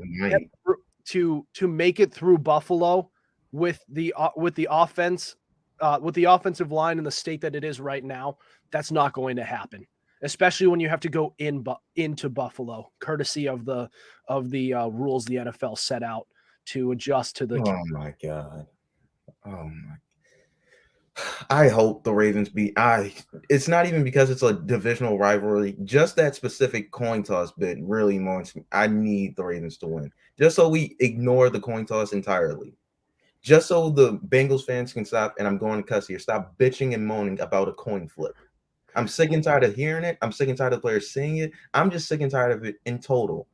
to make it through Buffalo with the offense, with the offensive line in the state that it is right now, that's not going to happen. Especially when you have to go into Buffalo, courtesy of the rules the NFL set out to adjust to the. Oh my God! Oh my! I hope the Ravens beat. It's not even because it's a divisional rivalry. Just that specific coin toss bit really wants me. I need the Ravens to win, just so we ignore the coin toss entirely. Just so the Bengals fans can stop, and I'm going to cuss here, stop bitching and moaning about a coin flip. I'm sick and tired of hearing it. I'm sick and tired of players saying it. I'm just sick and tired of it in total.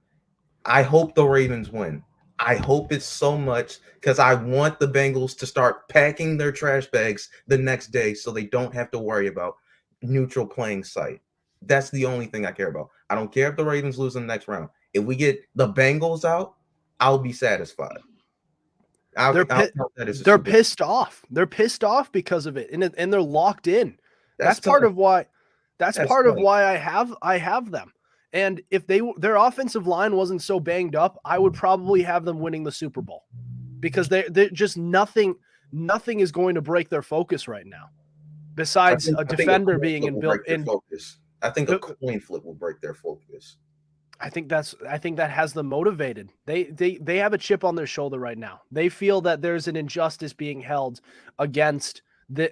I hope the Ravens win. I hope it so much because I want the Bengals to start packing their trash bags the next day so they don't have to worry about neutral playing site. That's the only thing I care about. I don't care if the Ravens lose in the next round. If we get the Bengals out, I'll be satisfied. They're pissed off. They're pissed off because of it, and they're locked in. That's part of why. That's part of why I have them. And if their offensive line wasn't so banged up, I would probably have them winning the Super Bowl, because they're just nothing is going to break their focus right now. Besides a defender being in focus. I think a coin flip will break their focus. I think that has them motivated. They have a chip on their shoulder right now. They feel that there's an injustice being held against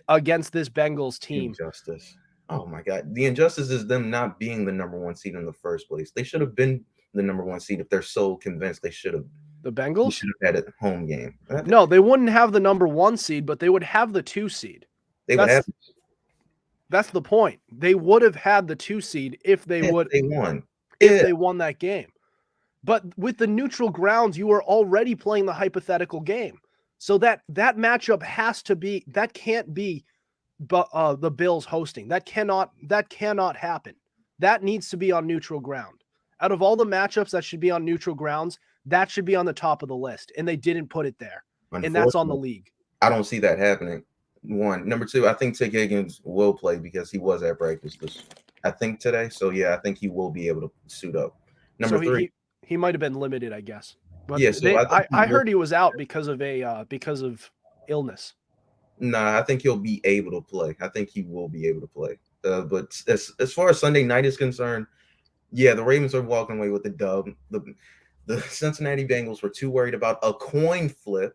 against this Bengals team. Injustice. Oh my God. The injustice is them not being the number 1 seed in the first place. They should have been the number 1 seed if they're so convinced they should have. The They Bengals? should have had a home game. No, they wouldn't have the number 1 seed, but they would have the 2 seed. They would have That's the point. They would have had the 2 seed if they won. If they won that game. But with the neutral grounds, you are already playing the hypothetical game. So that matchup can't be the Bills hosting. That cannot happen. That needs to be on neutral ground. Out of all the matchups that should be on neutral grounds, that should be on the top of the list. And they didn't put it there. And that's on the league. I don't see that happening. 1. Number 2, I think Tick Higgins will play because he was at practice today. So yeah, I think he will be able to suit up. Number 3, he might have been limited, I guess. But yeah, so I heard he was out because of illness. Nah, I think he'll be able to play. I think he will be able to play. But as far as Sunday night is concerned, yeah, the Ravens are walking away with the dub. The Cincinnati Bengals were too worried about a coin flip,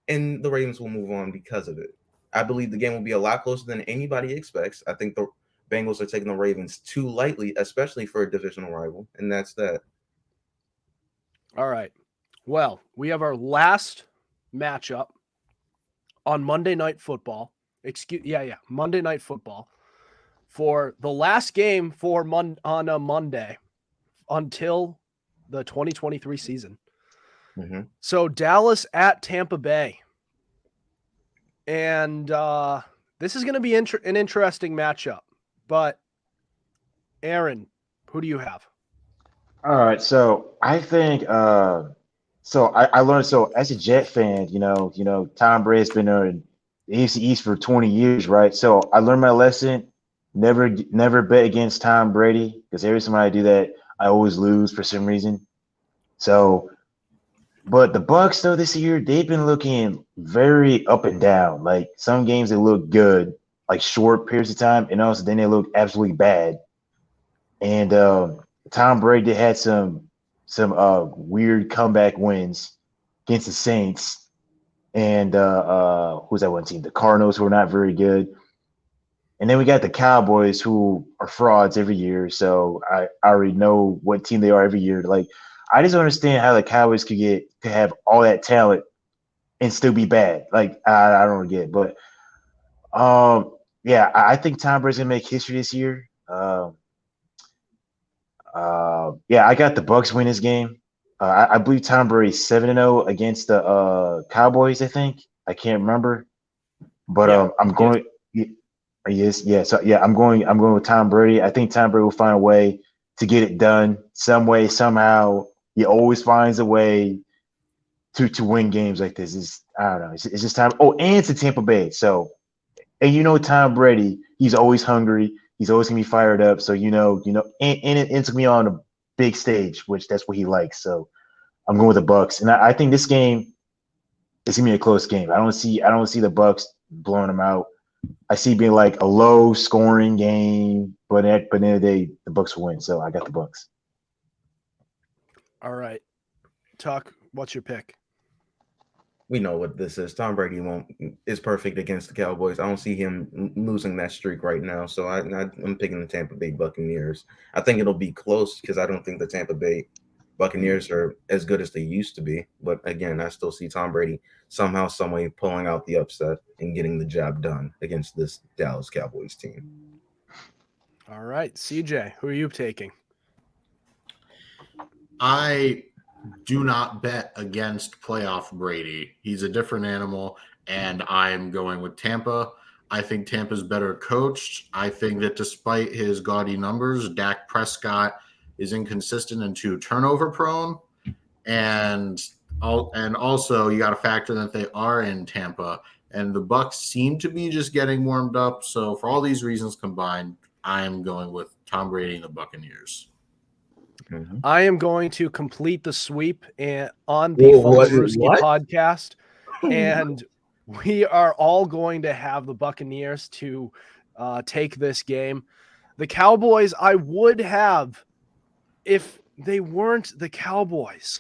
and the Ravens will move on because of it. I believe the game will be a lot closer than anybody expects. I think the Bengals are taking the Ravens too lightly, especially for a divisional rival, and that's that. All right. Well, we have our last matchup on Monday Night Football. Monday Night Football for the last game on a Monday until the 2023 season. Mm-hmm. So Dallas at Tampa Bay. And this is going to be an interesting matchup. But, Aaron, who do you have? All right, so I think I learned, so as a Jet fan, Tom Brady's been in the AFC East for 20 years, right? So I learned my lesson. Never bet against Tom Brady, because every time I do that, I always lose for some reason. So, but the Bucs though this year, they've been looking very up and down. Like some games they look good, like short periods of time, and also then they look absolutely bad. And Tom Brady had some weird comeback wins against the Saints and who's that one team? The Cardinals, who are not very good. And then we got the Cowboys, who are frauds every year. So I already know what team they are every year. Like, I just don't understand how the Cowboys could have all that talent and still be bad. Like, I don't get it. But yeah, I think Tom Brady's gonna make history this year. Yeah, I got the Bucs win this game. I believe Tom Brady's 7-0 against the Cowboys. I think, I can't remember, but I'm going. So yeah, I'm going with Tom Brady. I think Tom Brady will find a way to get it done some way, somehow. He always finds a way to win games like this. I don't know. It's just time. Oh, and it's a Tampa Bay. So, and Tom Brady, he's always hungry. He's always gonna be fired up. So and it's gonna be on a big stage, which that's what he likes. So I'm going with the Bucs, and I think this game is gonna be a close game. I don't see the Bucs blowing them out. I see it being like a low scoring game, but at the end of the day, the Bucs will win. So I got the Bucs. All right, Tuck, what's your pick? We know what this is. Tom Brady is perfect against the Cowboys. I don't see him losing that streak right now. So I'm picking the Tampa Bay Buccaneers. I think it'll be close because I don't think the Tampa Bay Buccaneers are as good as they used to be. But again, I still see Tom Brady somehow, some way pulling out the upset and getting the job done against this Dallas Cowboys team. All right, CJ, who are you taking? I do not bet against playoff Brady. He's a different animal, and I'm going with Tampa. I think Tampa's better coached. I think that despite his gaudy numbers, Dak Prescott is inconsistent and too turnover prone. And also you got to factor that they are in Tampa, and the Bucs seem to be just getting warmed up. So for all these reasons combined, I'm going with Tom Brady and the Buccaneers. Mm-hmm. I am going to complete the sweep on the Fumblerooski podcast, and we are all going to have the Buccaneers to take this game. The Cowboys, I would have if they weren't the Cowboys.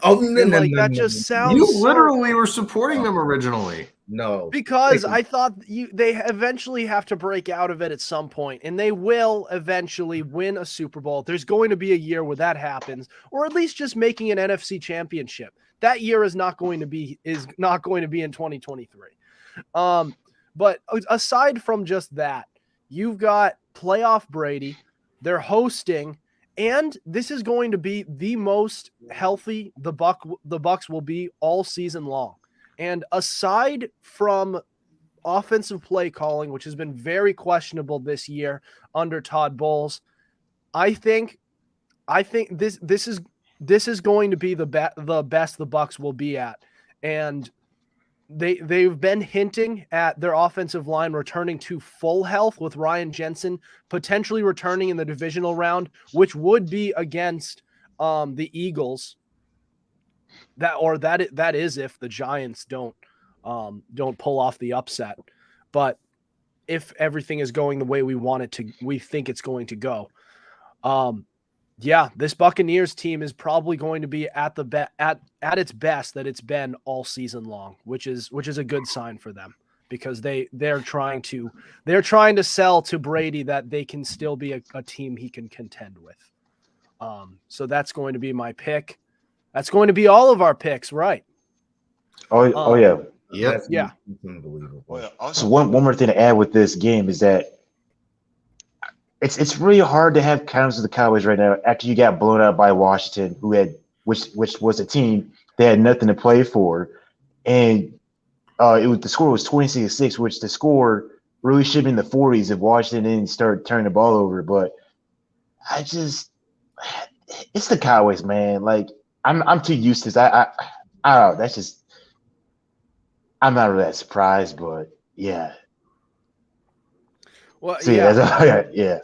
Oh no, And no, like no, that no, just no, sounds You so- literally were supporting them originally. no. because Listen, I thought they eventually have to break out of it at some point, and they will eventually win a Super Bowl. There's going to be a year where that happens, or at least just making an NFC championship. That year is not going to be in 2023. But aside from just that, you've got playoff Brady. They're hosting, and this is going to be the most healthy the Bucs will be all season long. And aside from offensive play calling, which has been very questionable this year under Todd Bowles, I think this is going to be the best the Bucs will be at. And they've been hinting at their offensive line returning to full health, with Ryan Jensen potentially returning in the divisional round, which would be against the Eagles. That is if the Giants don't pull off the upset. But if everything is going the way we think it's going to go. This Buccaneers team is probably going to be at its best that it's been all season long, which is a good sign for them, because they're trying to sell to Brady that they can still be a team he can contend with. So that's going to be my pick. That's going to be all of our picks, right? Oh yeah. Yep. That's Yeah. unbelievable. Well, also one more thing to add with this game is that it's really hard to have confidence with the Cowboys right now after you got blown out by Washington, which was a team they had nothing to play for, and the score was 26-6, which the score really should be in the 40s if Washington didn't start turning the ball over. But it's the Cowboys, man. Like I'm too used to this. I don't know. That's just, I'm not really that surprised, but yeah. Well, So, yeah.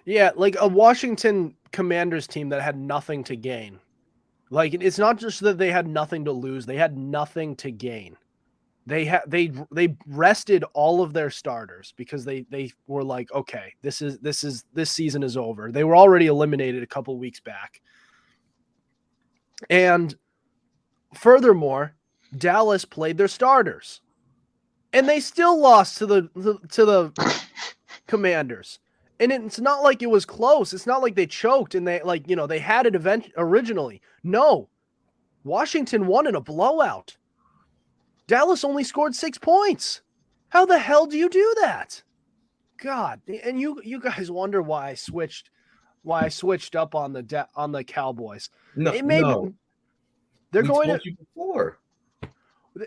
Yeah, like a Washington Commanders team that had nothing to gain. Like, it's not just that they had nothing to lose; they had nothing to gain. They rested all of their starters because they were like, okay, this season is over. They were already eliminated a couple weeks back, and furthermore, Dallas played their starters, and they still lost to the Commanders. And it's not like it was close. It's not like they choked and they had it originally. No, Washington won in a blowout. Dallas only scored 6 points. How the hell do you do that? God, and you guys wonder why I switched up on the Cowboys. No, They're we going told to you before.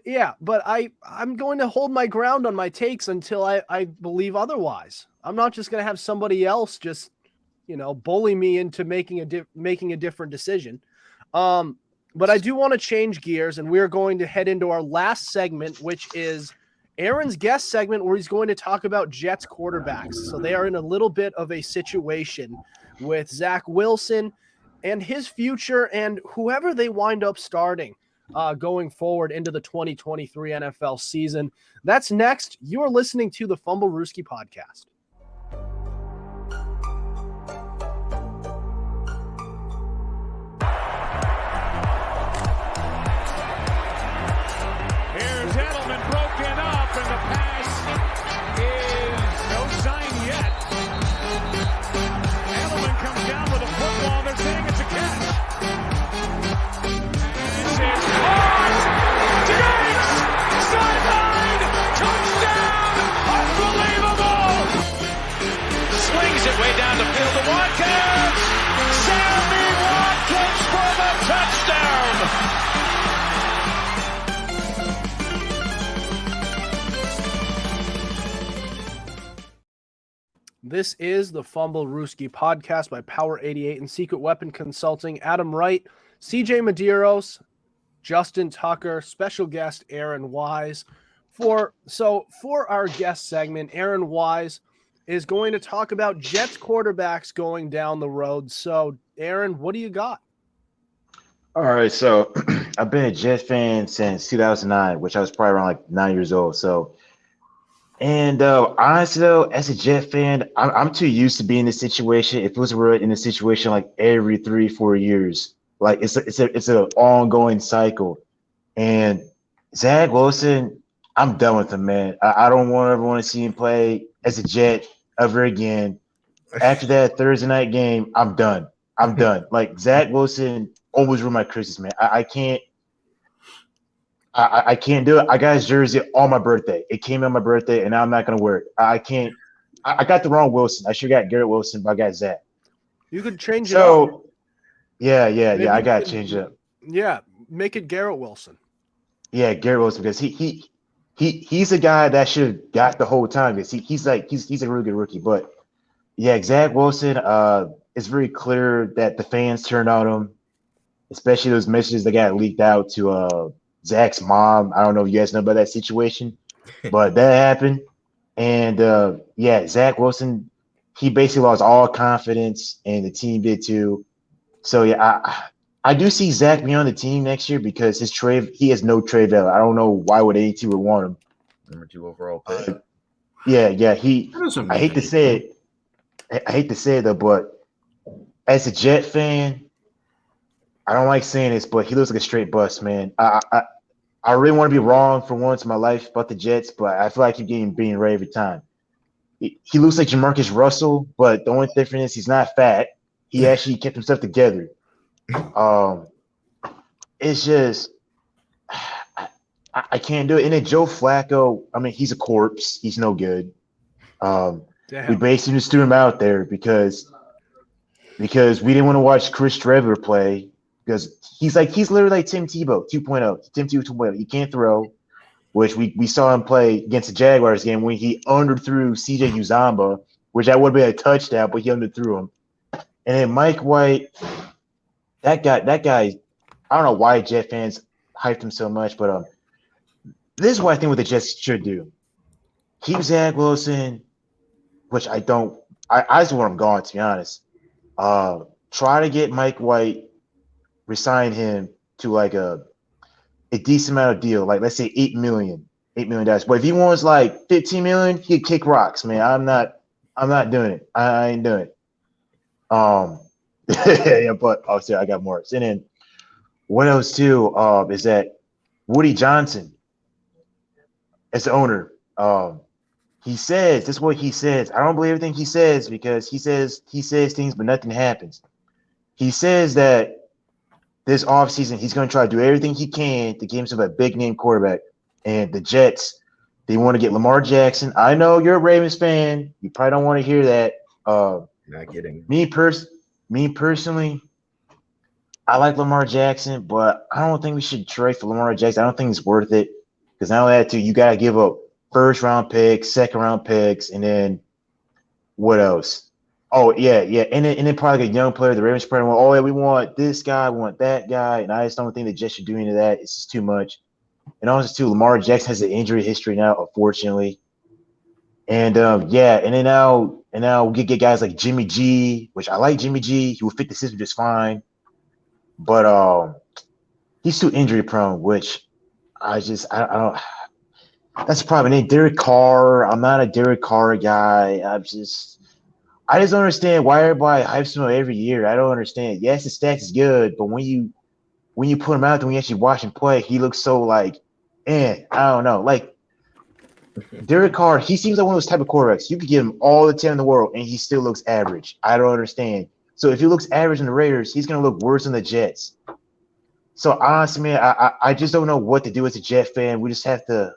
Yeah, but I'm going to hold my ground on my takes until I believe otherwise. I'm not just going to have somebody else just, bully me into making a different decision. But I do want to change gears, and we're going to head into our last segment, which is Aaron's guest segment, where he's going to talk about Jets quarterbacks. So they are in a little bit of a situation with Zach Wilson and his future, and whoever they wind up starting going forward into the 2023 NFL season. That's next. You are listening to the Fumblerooski podcast. Here's Edelman broken up, and the pass is no sign yet. Edelman comes down with a football. They're saying it's a catch. This is caught. Diggs! Sideline! Touchdown! Unbelievable! Swings it way down the field to Watkins. Sammy Watkins for the touchdown! This is the Fumblerooski podcast by Power 88 and Secret Weapon Consulting. Adam Wright, CJ Medeiros, Justin Tucker, special guest Aaron Wise. For our guest segment, Aaron Wise is going to talk about Jets quarterbacks going down the road. So, Aaron, what do you got? All right, so I've been a Jets fan since 2009, which I was probably around like 9 years old. So, and honestly, though, as a Jet fan, I'm too used to being in this situation. If it was in a situation like every 3-4 years, Like it's an ongoing cycle. And Zach Wilson, I'm done with him, man. I don't ever want to see him play as a Jet ever again. After that Thursday night game, I'm done. I'm done. Like Zach Wilson always ruined my Christmas, man. I can't. I can't do it. I got his jersey on my birthday. It came on my birthday, and now I'm not gonna wear it. I can't. I got the wrong Wilson. I should have got Garrett Wilson, but I got Zach. You could change it up. So, yeah. Maybe I you gotta can- change it up. Yeah, make it Garrett Wilson. Yeah, Garrett Wilson, because he's a guy that should have got the whole time. Because he's a really good rookie. But yeah, Zach Wilson. It's very clear that the fans turned on him, especially those messages that got leaked out to Zach's mom. I don't know if you guys know about that situation, but that happened. And yeah, Zach Wilson, he basically lost all confidence, and the team did too. So yeah, I do see Zach being on the team next year because he has no trade value. I don't know why would any team would want him. Number 2 overall pick. Yeah. That doesn't I hate to mean say it. I hate to say it though, but as a Jet fan, I don't like saying this, but he looks like a straight bust, man. I really want to be wrong for once in my life about the Jets, but I feel like I keep getting beaten right every time. He looks like Jamarcus Russell, but the only difference is he's not fat. He actually kept himself together. It's just I can't do it. And then Joe Flacco, I mean, he's a corpse. He's no good. We basically just threw him out there because we didn't want to watch Chris Trevor play because he's literally like Tim Tebow 2.0. Tim Tebow 2.0. He can't throw, which we saw him play against the Jaguars game when he underthrew CJ Uzomba, which that would have been a touchdown, but he underthrew him. And then Mike White, that guy, I don't know why Jet fans hyped him so much, but this is what I think what the Jets should do. Keep Zach Wilson, which I just want him gone, to be honest. Try to get Mike White, resign him to like a decent amount of deal, like let's say $8 million. But if he wants like $15 million, he'd kick rocks, man. I'm not doing it. I ain't doing it. Yeah, but obviously I got more. And then what else too? Is that Woody Johnson, as the owner, he says this is what he says. I don't believe everything he says because he says things, but nothing happens. He says that this offseason he's going to try to do everything he can to get himself a big name quarterback. And the Jets, they want to get Lamar Jackson. I know you're a Ravens fan. You probably don't want to hear that. Not kidding. Me personally, I like Lamar Jackson, but I don't think we should trade for Lamar Jackson. I don't think it's worth it because not only that, too, you got to give up first-round picks, second-round picks, and then what else? Oh, yeah. And then probably like a young player, the Ravens probably want, oh, yeah, we want this guy, we want that guy, and I just don't think the Jets should do any of that. It's just too much. And also, too, Lamar Jackson has an injury history now, unfortunately. And, yeah, and now we get guys like Jimmy G, which I like Jimmy G. He will fit the system just fine. But he's too injury-prone, which I don't – that's the problem. And then Derek Carr, I'm not a Derek Carr guy. I just don't understand why everybody hypes him up every year. I don't understand. Yes, his stats is good, but when you put him out there, when you actually watch him play, he looks so like, I don't know. Like Derek Carr, he seems like one of those type of quarterbacks. You could give him all the talent in the world, and he still looks average. I don't understand. So if he looks average in the Raiders, he's going to look worse in the Jets. So honestly, man, I just don't know what to do as a Jet fan. We just have to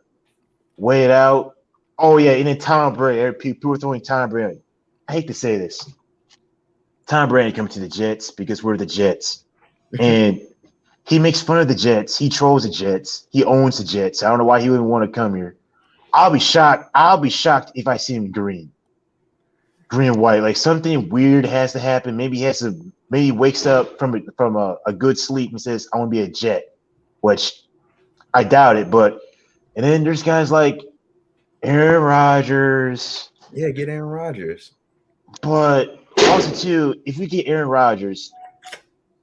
wait it out. Oh, yeah, and then Tom Brady. People are throwing Tom Brady. I hate to say this. Tom Brady coming to the Jets because we're the Jets. And he makes fun of the Jets. He trolls the Jets. He owns the Jets. I don't know why he wouldn't want to come here. I'll be shocked if I see him green and white. Like something weird has to happen. Maybe he wakes up from a good sleep and says, I want to be a Jet, which I doubt it. But and then there's guys like Aaron Rodgers. Yeah, get Aaron Rodgers. But also too, if we get Aaron Rodgers,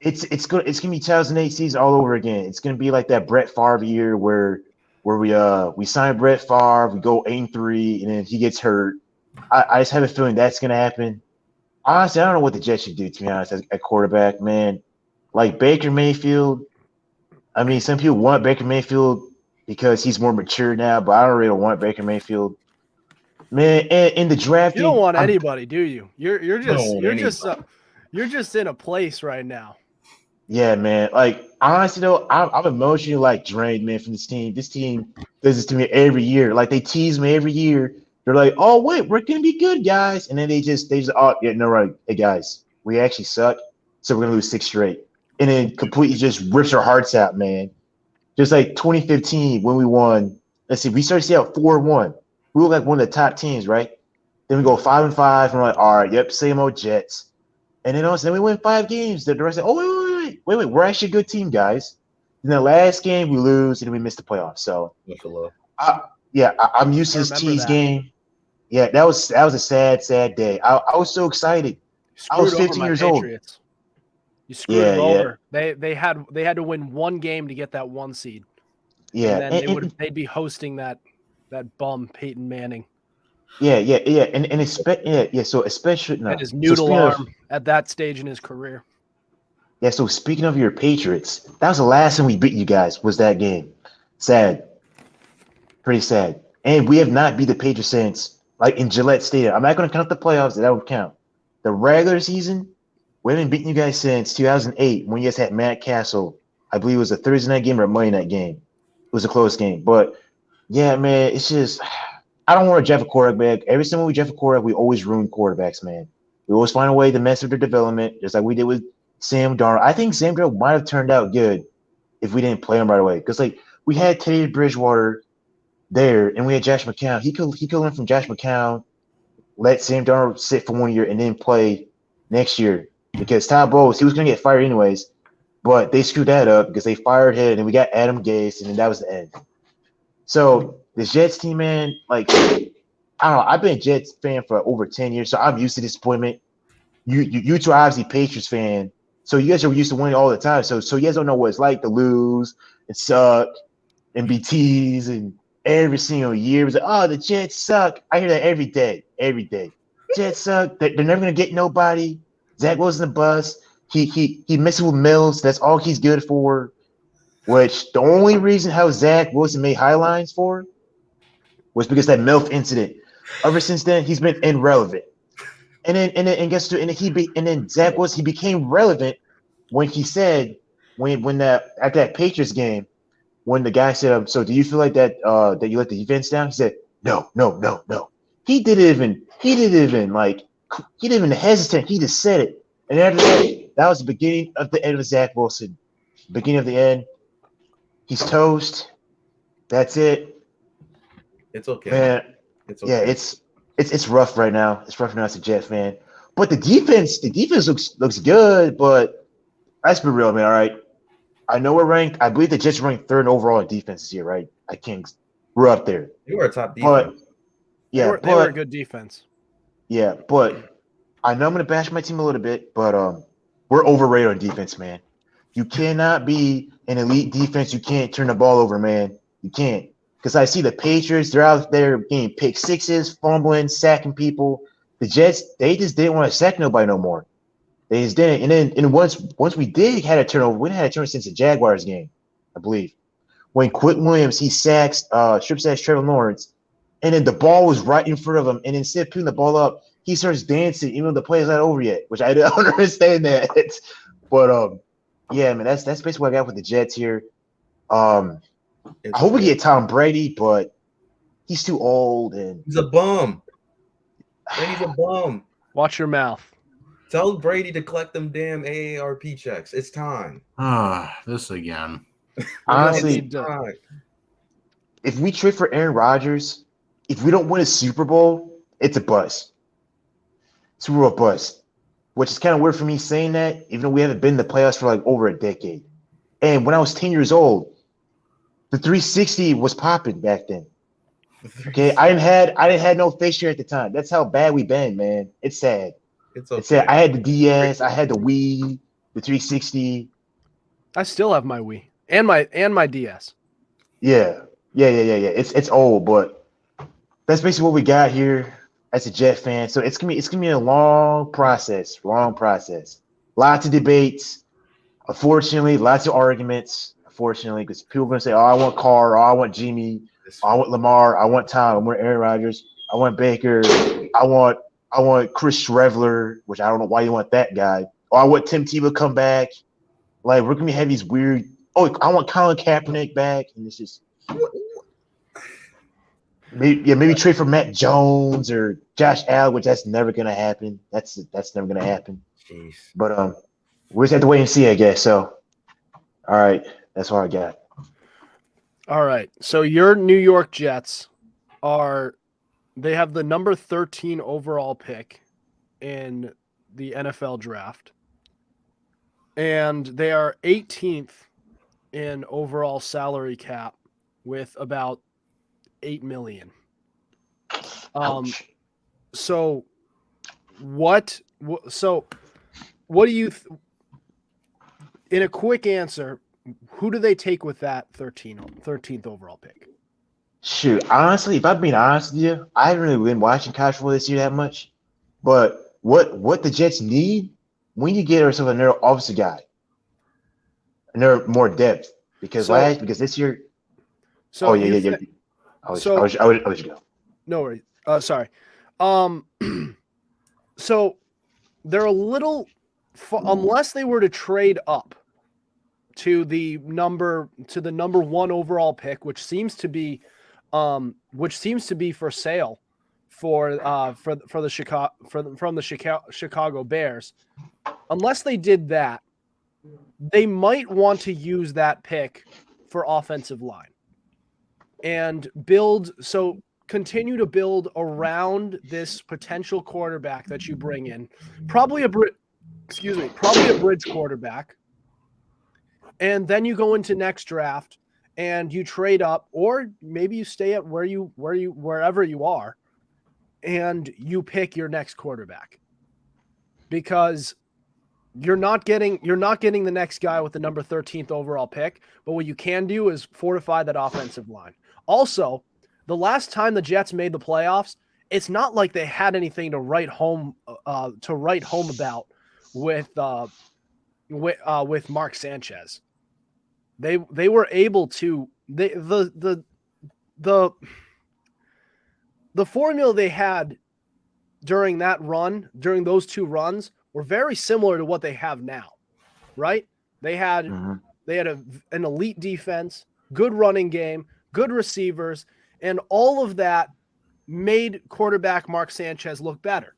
it's gonna be 2008 season all over again. It's gonna be like that Brett Favre year where we sign Brett Favre, we go 8-3, and then he gets hurt. I just have a feeling that's gonna happen. Honestly, I don't know what the Jets should do, to be honest, at quarterback, man. like Baker Mayfield. I mean, some people want Baker Mayfield because he's more mature now, but I don't really want Baker Mayfield. Man, in the draft, You don't want I'm anybody, do you? You're just want you're just in a place right now. Yeah, man. Like honestly though, I'm emotionally like drained, man, from this team. This team does this to me every year. Like they tease me every year. They're like, "Oh wait, we're gonna be good, guys," and then they just oh yeah, no right, hey guys, we actually suck, so we're gonna lose 6 straight, and then completely just rips our hearts out, man. Just like 2015 when we won. Let's see, we started out 4-1. We were like one of the top teams, right? Then we go 5-5, and we're like, all right, yep, same old Jets. And then also, then we win 5 games. The rest, oh wait, we're actually a good team, guys. In the last game, we lose and we miss the playoffs. So, Buffalo. I'm used to I this remember tease that. game. Yeah, that was a sad day. I was so excited. You I was screwed over 15 my years old. Patriots. You screwed Yeah, them yeah, over. They had to win one game to get that 1 seed, yeah, and then they'd be hosting that bum Peyton Manning yeah, yeah. So especially no. and his So noodle speaking of arm at that stage in his career. yeah, so speaking of your Patriots, that was the last time we beat you guys. Was that game? Sad, pretty sad. And we have not beat the Patriots since like in Gillette Stadium. I'm not going to count the playoffs. That would count. The regular season, we haven't beaten you guys since 2008 when you guys had Matt Castle. I believe it was a Thursday night game or a Monday night game. It was a close game, but yeah, man, it's just I don't want to draft a quarterback. Every time we draft a quarterback, we always ruin quarterbacks, man. We always find a way to mess with their development, just like we did with Sam Darnold. I think Sam Darnold might have turned out good if we didn't play him right away. Because like we had Teddy Bridgewater there, and we had Josh McCown. He could learn from Josh McCown, let Sam Darnold sit for 1 year, and then play next year. Because Todd Bowles, he was going to get fired anyways, but they screwed that up because they fired him, and we got Adam Gase, and then that was the end. So the Jets team, man, like I don't know. I've been a Jets fan for over 10 years, so I'm used to disappointment. You two are obviously Patriots fan, so you guys are used to winning all the time. So you guys don't know what it's like to lose and suck and be teased and every single year. It's like, oh, the Jets suck. I hear that every day. Jets suck. They're never gonna get nobody. Zach Wilson a bust. He messes with Mills. That's all he's good for. Which the only reason how Zach Wilson made highlights for was because that MILF incident. Ever since then, he's been irrelevant. And then Zach Wilson he became relevant when he said when at that Patriots game when the guy said, "So do you feel like that that you let the defense down?" He said, "No." He didn't even hesitate. He just said it. And after that was the beginning of the end of Zach Wilson. Beginning of the end. He's toast. That's it. It's okay. Man, It's okay. yeah, it's rough right now. It's rough now as a Jet fan. But the defense looks good, but let's be real, man. All right. I know we're ranked. I believe the Jets are ranked third overall in defense this year, right? At Kings. We're up there. You are a top But defense. yeah, They were a good defense. yeah, but I know I'm gonna bash my team a little bit, but we're overrated on defense, man. You cannot be an elite defense. You can't turn the ball over, man. You can't. Because I see the Patriots, they're out there getting pick sixes, fumbling, sacking people. The Jets, they just didn't want to sack nobody no more. They just didn't. And once we did had a turnover, we didn't have a turnover since the Jaguars game, I believe. When Quick Williams, he strip sacks Trevor Lawrence, and then the ball was right in front of him. And instead of picking the ball up, he starts dancing, even though the play's not over yet, which I don't understand that. But yeah, man, that's basically what I got with the Jets here. I hope we get Tom Brady, but he's too old and He's a bum. Brady's a bum. Watch your mouth. Tell Brady to collect them damn AARP checks. It's time. This again. honestly, It's time. if we trade for Aaron Rodgers, if we don't win a Super Bowl, it's a bust. Super Bowl bust. Which is kind of weird for me saying that, even though we haven't been in the playoffs for like over a decade. And when I was 10 years old, the 360 was popping back then. Okay, I didn't have no face share at the time. That's how bad we been, man. It's sad. It's okay. It's sad. I had the DS, I had the Wii, the 360. I still have my Wii and my DS. Yeah. It's old, but that's basically what we got here as a Jet fan. So it's gonna be a long process. Lots of debates. Unfortunately, lots of arguments. Unfortunately, because people are going to say, "Oh, I want Carr. Oh, I want Jimmy. Oh, I want Lamar. I want Tom. I want Aaron Rodgers. I want Baker. I want Chris Shrevler, which I don't know why you want that guy. Oh, I want Tim Tebow come back. Like we're gonna have these weird. Oh, I want Colin Kaepernick back, and it's just maybe trade for Matt Jones or Josh Allen, which that's never gonna happen. That's never gonna happen. Jeez. But we just have to wait and see, I guess. So, all right, that's all I got. All right. So your New York Jets they have the number 13 overall pick in the NFL draft. And they are 18th in overall salary cap with about $8 million. So what do you in a quick answer, who do they take with that 13th overall pick? Shoot, honestly, if I'm being honest with you, I haven't really been watching college football this year that much. But what the Jets need, we need to get ourselves another offensive guy, another more depth because this year. So I'll let you go. No worries. Sorry. So they're a little, unless they were to trade up to the number one overall pick, which seems to be for sale for the Chicago Bears. Unless they did that, they might want to use that pick for offensive line and continue to build around this potential quarterback that you bring in, probably a bridge quarterback. And then you go into next draft and you trade up, or maybe you stay at wherever you are, and you pick your next quarterback, because you're not getting the next guy with the number 13th overall pick. But what you can do is fortify that offensive line. Also, the last time the Jets made the playoffs, it's not like they had anything to write home about with Mark Sanchez. They were able to the formula they had during those two runs were very similar to what they have now, right? They had an elite defense, good running game, good receivers, and all of that made quarterback Mark Sanchez look better.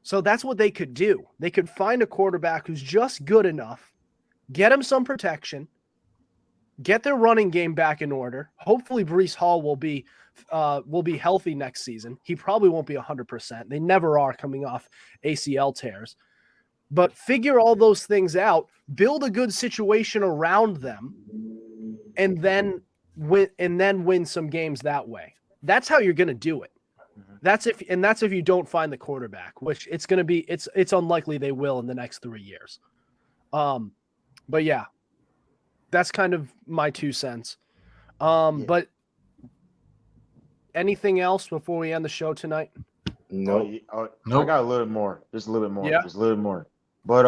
So that's what they could do. They could find a quarterback who's just good enough, get him some protection, get their running game back in order. Hopefully Breece Hall will be healthy next season. He probably won't be 100%. They never are coming off ACL tears. But figure all those things out, build a good situation around them, and then win some games that way. That's how you're going to do it. That's if you don't find the quarterback, which it's unlikely they will in the next 3 years. But yeah, that's kind of my 2 cents. But anything else before we end the show tonight? No. Nope. I got a little bit more. Just a little bit more. Yeah. Just a little bit more. But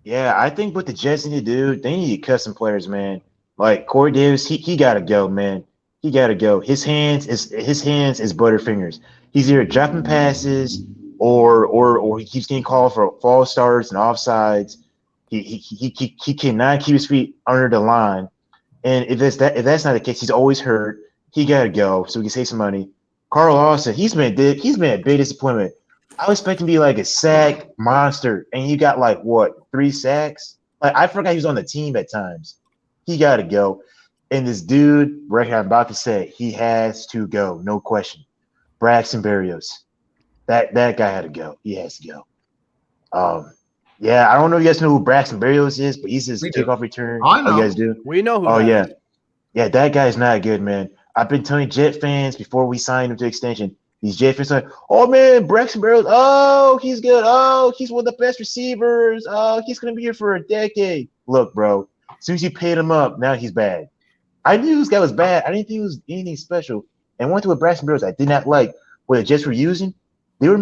I think what the Jets need to do, they need to cut some players, man. Like Corey Davis, he gotta go, man. He gotta go. His hands is Butterfingers. He's either dropping passes or he keeps getting called for false starts and offsides. He cannot keep his feet under the line. And if that's not the case, he's always hurt. He gotta go so we can save some money. Carl Lawson, he's been a big disappointment. I was expecting to be like a sack monster, and he got 3 sacks? Like I forgot he was on the team at times. He gotta go. And this dude, right here, I'm about to say, he has to go, no question. Braxton Berrios. That guy had to go. He has to go. Yeah, I don't know if you guys know who Braxton Berrios is, but he's his kickoff return. I know. Oh, you guys do? We know who. Oh, that yeah. is. Yeah, that guy's not good, man. I've been telling Jet fans before we signed him to extension. These Jet fans are like, oh, man, Braxton Berrios, oh, he's good. Oh, he's one of the best receivers. Oh, he's going to be here for a decade. Look, bro, as soon as you paid him up, now he's bad. I knew this guy was bad. I didn't think he was anything special. And one thing with Braxton Berrios I did not like what the Jets were using. They were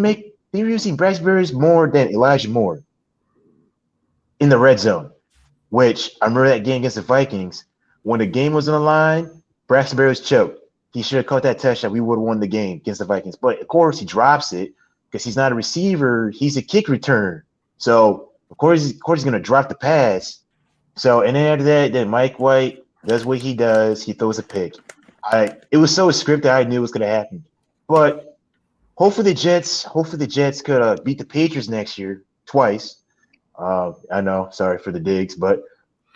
using Braxton Berrios more than Elijah Moore in the red zone. which I remember that game against the Vikings. When the game was on the line, Braxton Berrios choked. He should have caught that touchdown. We would have won the game against the Vikings. But, of course, he drops it because he's not a receiver. He's a kick returner. So, of course he's going to drop the pass. So, and then after that, then Mike White does what he does. He throws a pick. It was so scripted, I knew it was going to happen. But hopefully the Jets could beat the Patriots next year twice. I know, sorry for the digs, but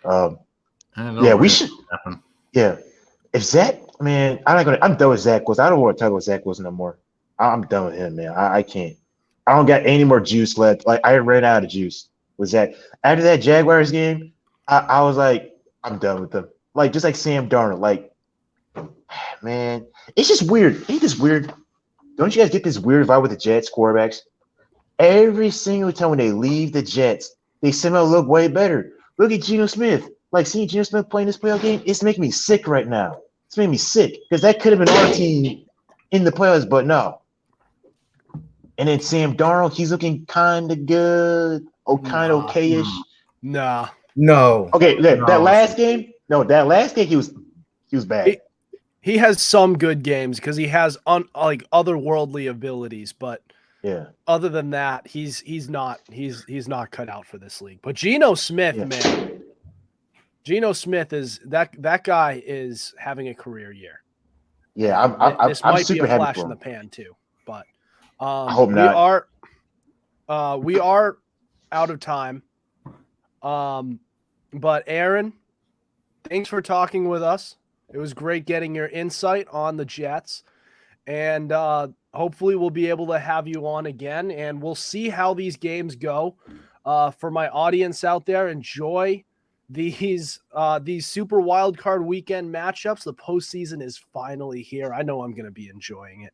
we should. Happen. Yeah, if Zach, man, I'm done with Zach Wilson. I don't want to talk about Zach Wilson no more. I'm done with him, man. I can't. I don't got any more juice left. Like I ran out of juice with Zach. After that Jaguars game, I was like, I'm done with them. Like just like Sam Darnold. Like, man, it's just weird. Ain't this weird? Don't you guys get this weird vibe with the Jets quarterbacks? Every single time when they leave the Jets, they somehow look way better. Look at Geno Smith. Like seeing Geno Smith playing this playoff game, it's making me sick right now. It's making me sick because that could have been our team in the playoffs, but no. And then Sam Darnold, he's looking kind of good, kind of okay-ish. Nah. No. Okay, that last game, he was bad. He has some good games because he has otherworldly abilities, but yeah. Other than that, he's not cut out for this league. But Geno Smith, man, Geno Smith is that guy is having a career year. Yeah, this I'm might super be a happy flash for in him. the pan too, but I hope not. We are out of time. But Aaron, thanks for talking with us. It was great getting your insight on the Jets, and hopefully we'll be able to have you on again, and we'll see how these games go. For my audience out there, enjoy these super wild card weekend matchups. The postseason is finally here. I know I'm going to be enjoying it.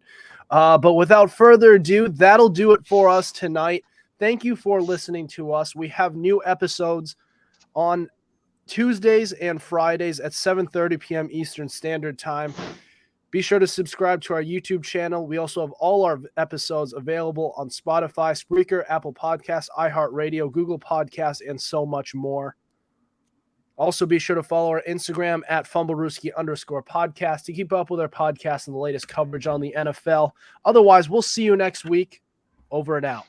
But without further ado, that'll do it for us tonight. Thank you for listening to us. We have new episodes on Tuesdays and Fridays at 7:30 p.m. Eastern Standard Time. Be sure to subscribe to our YouTube channel. We also have all our episodes available on Spotify, Spreaker, Apple Podcasts, iHeartRadio, Google Podcasts, and so much more. Also, be sure to follow our Instagram at Fumblerooski_podcast to keep up with our podcast and the latest coverage on the NFL. Otherwise, we'll see you next week. Over and out.